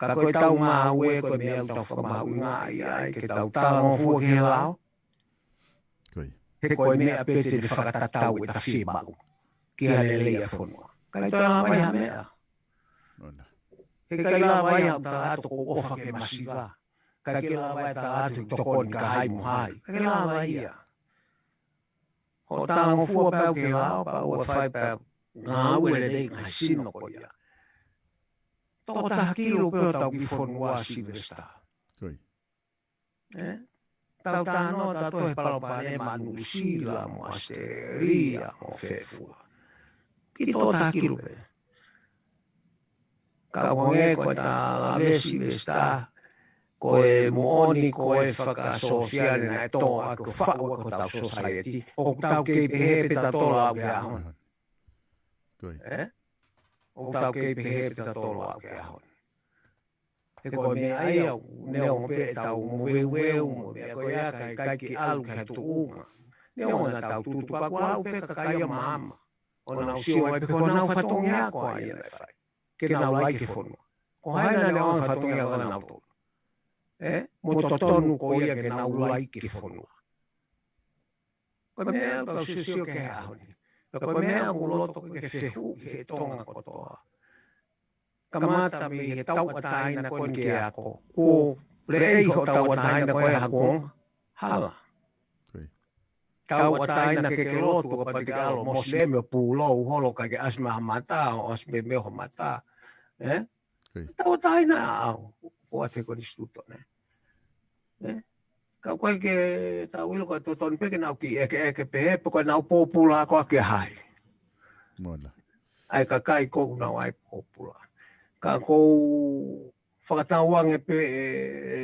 Ka koe tau ngā ue koe mea u tau whakamau i ngā ai ke tau tāngo fua ke he lao. He koe mea pete de whakatatau e ta whimau. Ki hale leia whanua. Kai toi ngā mai ha mea. He kai ngā mai ha tala ato ko ofa ke masiva. Kai ke ngā mai tala ato toko ni ka hai mo hai. Kai ngā mai ia. Ho tāngo fua pau ke lao, pau a whai pau. Ngā ue le lei ngai sino ko ia. Tō tahakilo peo tau ki whanua Silvesta. Koi. Tau tāno tato he palopane manu sila mo asteria mo whewhua. Ki tō tahakilo pe. Ka wange koe tā lawe Silvesta. Koe mooni koe whaka sosiale na e tō ako whaua ko tau society. O tau kei pehe pe ta tola au ke ahon. Koi. o tau kei pehe pita tolo au ke ahon. He koe mea ai au, neo ngope tau mo weu mo mea koe ia kai ki alu kai tu unga. Neo na tau tutu pa kua au pe kakai mama. O nau sio ai pe ko nau fatongi a koa ia nai fai. Ke nau lai ke whonua. Ko haina neo ang fatongi a koa nau tonu. Mo to tonu ko ia ke nau lai ke whonua. Koe mea kau sio ke ahoni. Koe mea ku loto ke whehu he tonga kotoa. Kamata mi he tau ataina koe ke ako. Ko rei ho tau ataina koe hakong. Hala. Tau ataina ke lotu ka pati alo. Mosleme pulo holo ka ke asma mata o asme meho mata. Tau ataina au. Ko ate ko distuto ne. Kau koe ke tau ilo koe toton peke nau ki eke pehe po koe nau popula koe ke hai. Ai kakai kou nau ai popula. Ka kou whakatauange pe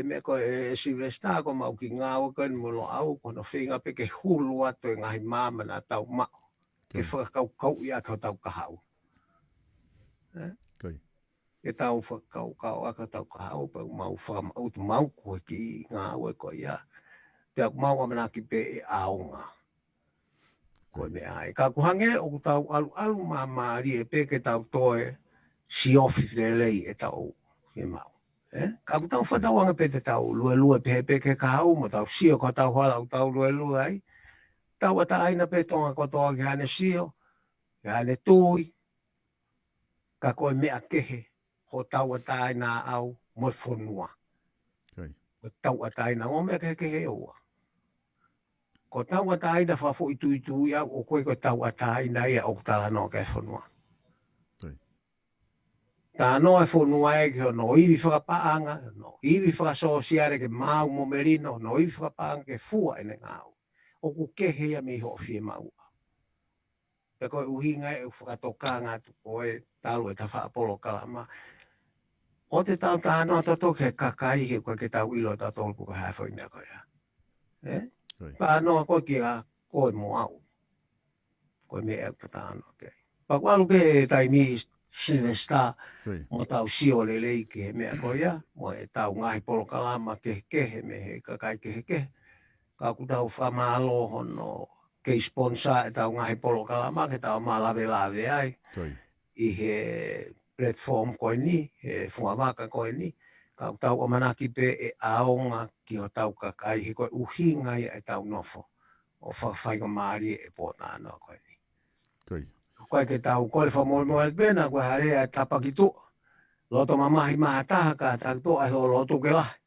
me koe Silvesta ko mau ki ngāo koe mulo au kono whinga pe ke hulu ato e ngahi mama na tau mao. Ke whakakau ia kau tau kahau. E tau whakakau a kau tau kahau pa mau whakamautu mau koe ki ngāo e koe ia. Pea mau amana ki pe e aonga. Koe me ai. Ka kuhange o tau alu mamari e pe ke tau toe si ofi lei e tau e mau. Ka tau whatauanga pe te tau lue pe ke kahau mo tau sio ko tau hala o tau lue ai. Tau ata aina pe tonga kotoa ki hane sio, ki hane tui, ka koe mea kehe ho tau ata aina au mo whonua. Tau ata aina o mea kehe oa. Ko tau ata aina whafo itu ia o koe ko tau ata aina ia o tala no ke whonua. Tā no e whonua e ki no iwi whakapaanga, no iwi whakasosiare ke mau mo merino, no iwi whakapaanga ke fua ene ngāu. O ku kehe ia mi ho fie mau. Pe koe uhinga e whakatokanga tu koe talu e ta whaapolo kalama. O te tau tāno tato ke kakai he koe ke tau ilo ta tolpu ka hawhoi mea koe ia. Pa no koe ki a koe mo au. Koe mea e patano. Pakualu pe tai mi Silvesta mo tau sio lelei ke mea koe ia. Mo e tau ngahi polo kalama kehe me he kakai kehe. Ka ku tau whamalo hono ke sponsor e tau ngahi polo kalama ke tau malawe lawe ai. I he platform koe ni, he fuawaka koe ni. Ka tau o manaki pe e aonga ki ho tau kakai he koe uhinga ia e tau nofo. O whawhaiga maari e pōna anō koe ni. Koe ke tau koe whamoe el pena koe harea e tapaki tō. Loto mamahi maha taha ka tak tō ai ho loto ke lahi.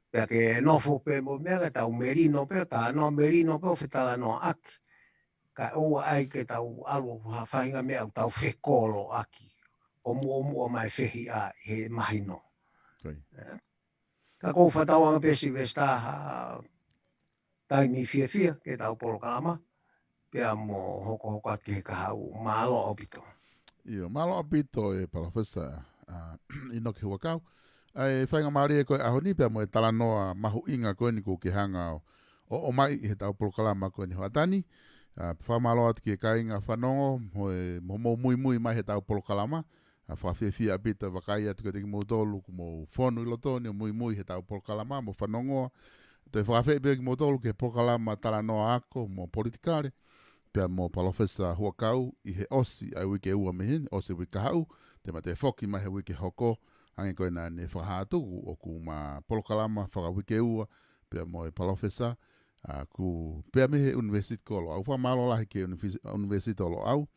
Pea ke nofo pe mo mea ke tau merino pe, ta no merino pe o whetala no aki. Ka oa ai ke tau alu whainga mea au tau whekolo aki. O mua mai whehi a he mahino. Ka kou whatauanga pe Silvesta taimi fia ke tau polo kalama. Pea mo hoko ake he kahau malo opito. Ia, malo opito e palawhesa inoki huakau. Ai whainga maari e koe ahoni pea mo e tala noa mahu inga koe ni ko ke hanga o mai he tau polo kalama koe ni hoatani. Whamalo atu ki e kainga whanongo mo mui mai he tau polo kalama. Whawhiawhia apita wakai atu ka teki mo tolu ku mo whonu ilotoni o mui he tau polo kalama mo whanongoa. Te whawhiawhia ki mo tolu ke polo kalama tala noa ako mo politikare. Pea mo palofesa huakau i he osi ai wike ua mihin, osi wike hau, te ma te whoki mai he wike hoko, hange koe nā ne whahatu o ku ma polokalama whaka wike ua, pea mo e palofesa, ku pea mihe universit kolo au, whamalo lahi ke universit olo au,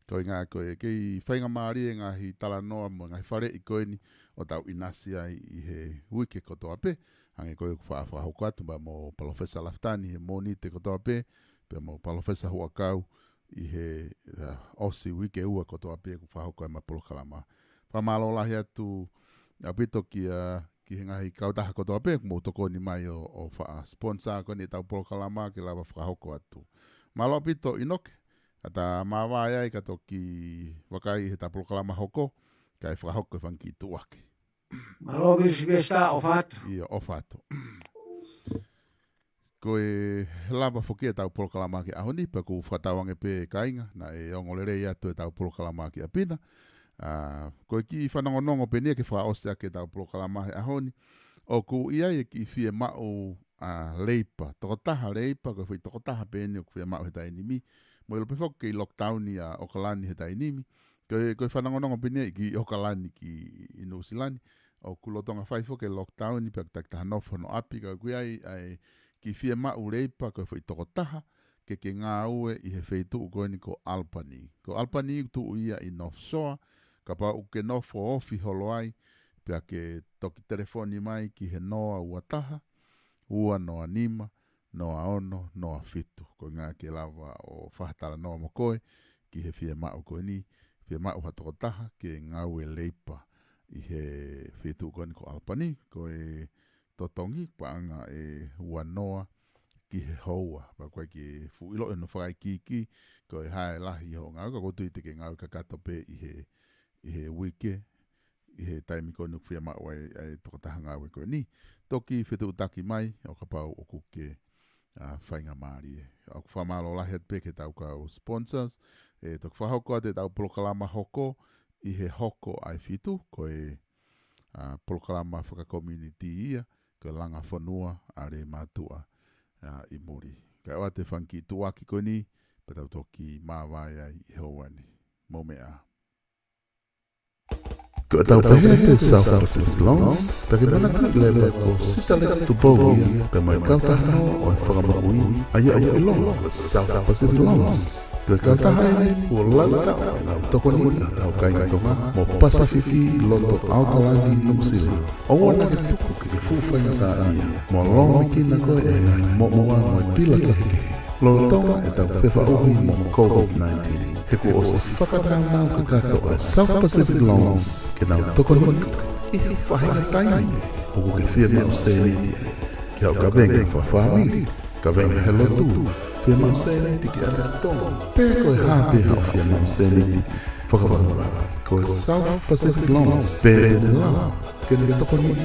koe ngā koe kei whainga maari e ngā hi tala noa mo ngā hi whare i koe ni o tau inasi ai i he wike kotoa pe, hange koe ku whahoko atu ba mo palofesa laftani he moni te kotoa pe, pea mo palofesa huakau i he osi wike ua kotoa pia ku whahoko e mapolo kalama. Whamalo lahi atu apito ki he ngahi kautaha kotoa pia ku mo toko ni mai o wha sponsor ko ni tau polo kalama ki lawa whahoko atu. Malo apito inoke, ata mawai ai kato ki wakai he tau polo kalama hoko, kai whahoko e whanki tuake. Malo bisi besta ofatu. Ia ofatu. ko e lava foki e tau polokalama ki ahoni, pa ku whatawange pe kainga, na e ongolere ia tu e tau polokalama ki apina. Ko ki whanongonongo pe nia ki whaosea ke tau polokalama he ahoni, o ku ia e ki fie mau leipa, tokotaha leipa, ko whi tokotaha pe eni o ku fie mau he tainimi, mo ilo pe whok ki lockdown i a Okalani he tainimi, ko whanongonongo pe nia ki Okalani ki Inusilani, o ku lotonga whaifo ke lockdown i pe tak taha nofo no api, ko kui ai ki fie mau leipa ko whi tokotaha ke ngā ue i he wheitu ukoini ko Albany. Ko Albany tu ia i North Shore, ka pa uke nofo ofi holo ai, pia ke toki telefoni mai ki he noa uataha, ua noa nima, noa ono, noa fitu. Ko ngā ke lava o whahatala noa mokoe, ki he fie mau koini, fie mau hatokotaha ke ngā ue leipa i he wheitu ukoini ko Albany, ko e totongi paanga e wanoa ki he hoa, pa koe ki fuilo e no whakai ki, ko e hae lahi ho ngau, ka kotu i te ke ngau ka kato pe i he wike, i he taimi ko nuk whia mau ai tokotaha ngau e koe ni. Toki whetu utaki mai, o ka pau o kuke whainga maari e. O ku whamalo lahi at pe ke tau ka o sponsors, e toku whahoko te tau polokalama hoko, i he hoko ai fitu, ko e polokalama whaka community ia, ko langa whanua are mātua i muri. Ka oa te whanki tuaki koe ni, patau toki māwai ai i hauani. Mō mea. Ko tau pehe South Pacific Loans, peke mana tu lele ko sita le tu bogi, pe mai kau tahano o e whakamau ai ai ilongo South Pacific Loans. Pe kau tahai o lauta o e nau toko ni a tau kainga tonga mo Pasifiki loto Aukalani Nusila. O wana ke tuku ke fuwhainga ta ia, mo longa ki na koe e ngai mo moa mo e pila ke heke. Lolotonga e tau whewha uhi mo COVID-19. He ko o se whakanau ka kato o South Pacific Loans ke nau toko ni i he whahinga taimi o ko ke whia mau se niti ke au ka venga whawhawiri ka venga he lotu whia mau se niti ki ara tonga pe ko e hape hao whia mau se niti whakawhawara ko e South Pacific Loans pe e ne la ke ne toko ni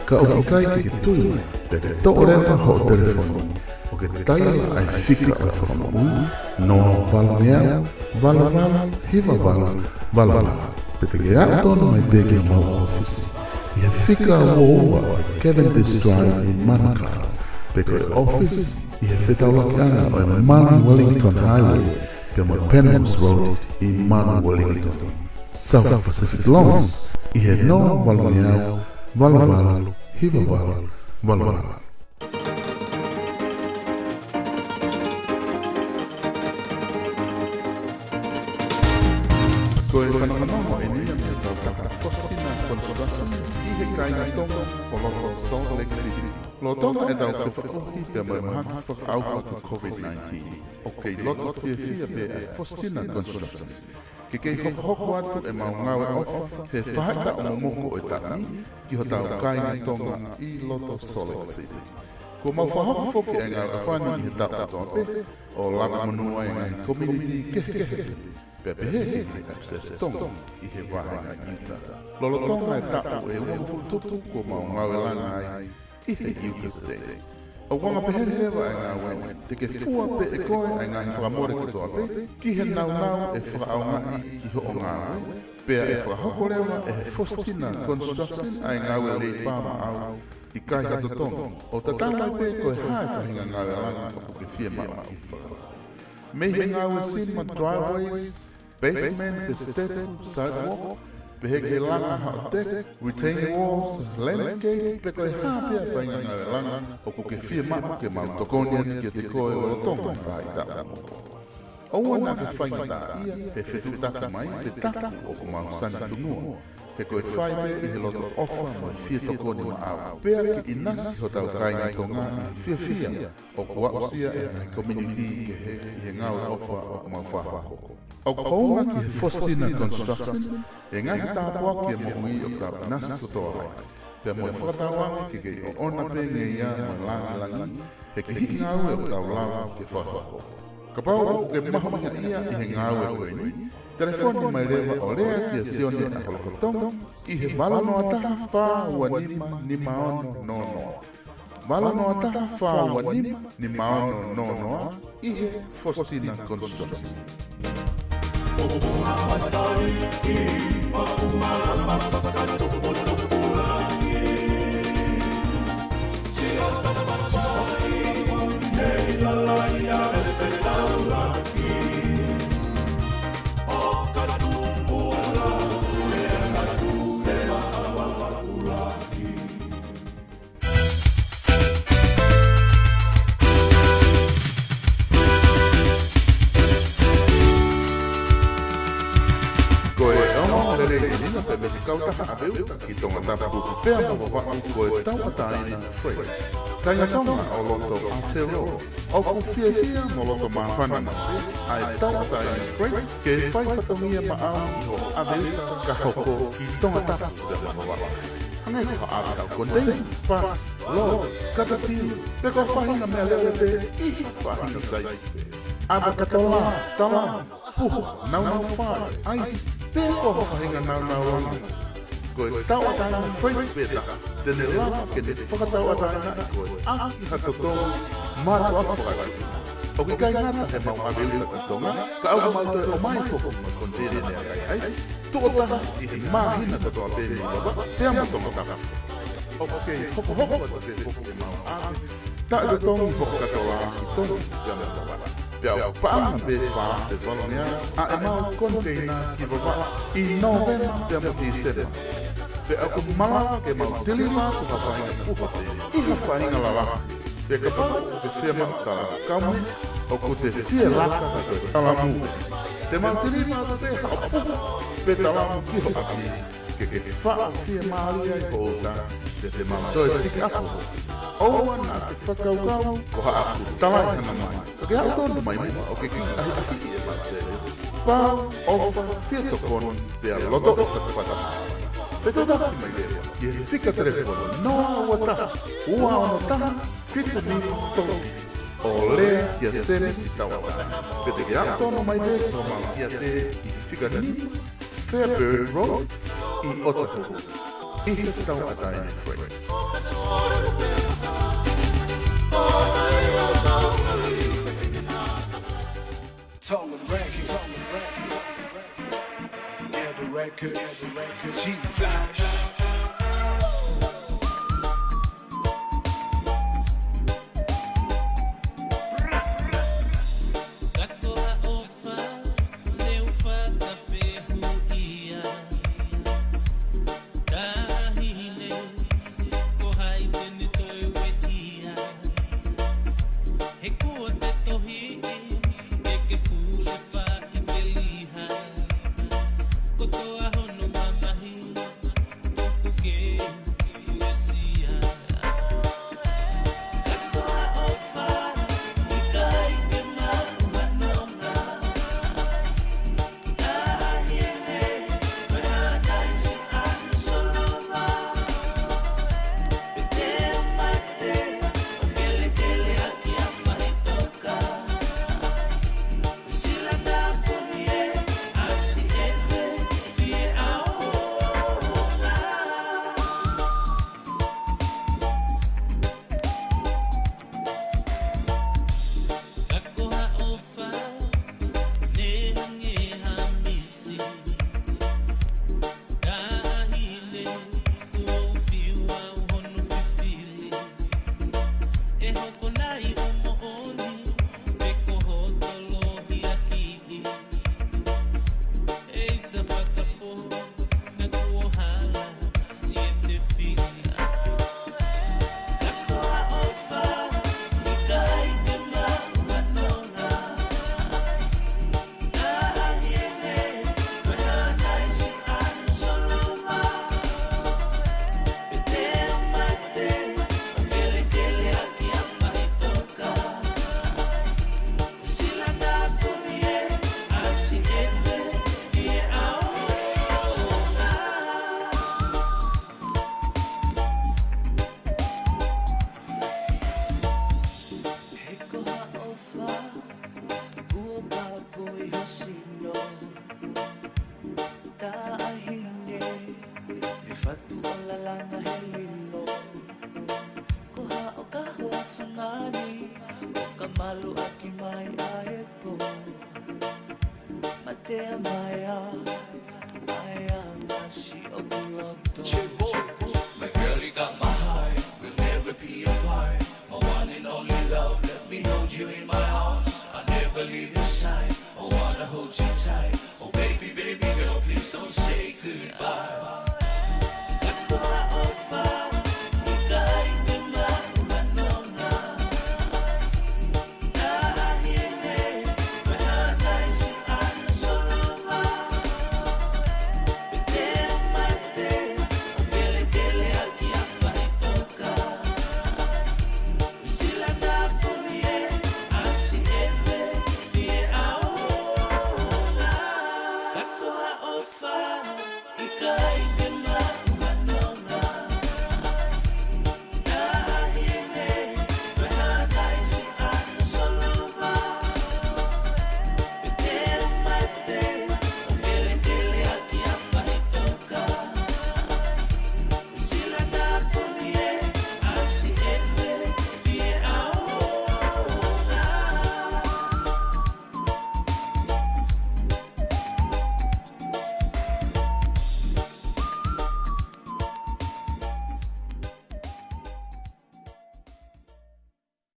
ka o ki kai ki tui pe ke to rewa ho telefoni o ke taila ai whika o whakamau noa wala vala, hiva vala, pete ke atono mai deke mau office. I he whika oa Cavendish Drive in Manukau, pe koe office i he whetauakianga o e Manu Wellington Highway, pe mo Penhams Road i Manu Wellington. South Pacific Loans, i he noa walangeau, vala, hiva vala. Ko e whanongonongo e nia me tau taka Faustina Construction i he kainga tonga o loko Salt Lake City. Lo tonga e tau whiwhakohi pe mai mahaki whakauka ko COVID-19. O kei loto fia pe e Faustina Construction. Ke kei hoko atu e mau ngau e ofa he whaita o momoko e tani ki ho tau kainga tonga i loto Salt Lake City. Ko mau whahoko foki e ngau e whani i he tata toa pe o laka manua e ngai community kehe. Pepe he access tonga i he wāhenga iuta. Lolo tonga e tapu e uafu tutu ko mau ngauelanga ai i he iuta state. O wanga pehere hewa e ngā wene, te ke fua pe e koe e ngā whakamore ki toa pe, ki he nau e whakaongai ki ho o ngā we, pea e whakahokorewa e he Faustina Construction ai ngāwe lei pāma au i kai kato tonga. O tatanga pe koe hae whahinga ngauelanga o ke fia mau i whakaonga. Mei he ngāwe cinema driveways, basement, the step, sidewalk, beheke langa hao deck, retaining walls, landscape, pe koe hapea whainga ngā langa o ko ke fia mama ke mau tokonian ki te koe o tonga whai tā moko. Oua nā ke whainga tā ia, he whetu taka mai, te taka o ko mau sana tunua. Te koe whai me i he loto ofa mo i fia tokoni ma au. Pea ki i nasi ho tau kainga tonga i fia o kua osia e mai community ke i he ngau ofa o ko mau whahoko. O kaunga ki he Faustina Construction, e ngai tāpua ki e mohui o tau nasi kotoa hai. Pea mo e whakatawanga ki kei o ona pe nge ia mo langi, he ki hiki ngau e o tau lawa ke whahoko. Ka pau o ke mahoinga ia i he ngau e koe ni, telefoni mai rewa o rea ki a sione a holokotonga, i he wala no ataha wha ua nima ono no. Wala no ata whaua nima ni maono no noa ihe Faustina Construction. Kautaha abeu ki tonga tapu pea mo wa ko tauataina freight. Kaya tonga o loto Aotearoa. O ku fia mo loto mawhana na ai tauataina freight ke whai whatongia maau i ho abeu ka hoko ki tonga tapu pea mo wa. Hangai ko haawita o container, bus, lorry, caterpillar, pe ko whahinga mea leo pe i whahinga saisi. Aba katola, tala, puho, nau whare, ice, pe ko whahinga nau ranga. Koe tauataina freight beta, tene lava ke te whakatauataina i koe aki hatotonga maru apakatu. O ki kai ngata he mau awelu tatonga, ka au maltoe o mai foko ma kontere nea kai ice, tuotana i hi mahina katoa pene i wawa, pea matonga takafu. O ke hoko ata te foko e mau ame, ta e tongi hoko katoa i tongi pea matonga. Pea o paanga pe wha te walongia, a e mau konteina ki wawa i novema pea mo December. Pe aku malaka ke mau tilima ku hapahinga puhate, i hapahinga lalaka. Pe ka pau pe fia mau tala kamu, o ku te fia laka ka koe talamu. Te mau tilima to te hapuhu, pe talamu ki ho aki, ke wha fia maari ai hota, te mau toi tiki aku. Oua na te whakaukau, ko ha aku talai hana mai. O ke hau tonu mai mua, o ke ki ahi ahi i e mau seres. Pau, ofa, fia tokon, pe a loto o whakapata. Pe tō tahi mai leo, i he whika telefono noa ua taha, ua ono taha, whita ni toki. O lea kia sene si tawata. Pe te ke atono mai te, no mala kia te i he whika ni, Fairburn Road, i Otahuhu. I he tawata i ne Freight. Records, Cheap Flash. malu aki mai ae po Matea maya Aya nasi o kuloto My girlie got my heart We'll never be apart My one and only love Let me hold you in my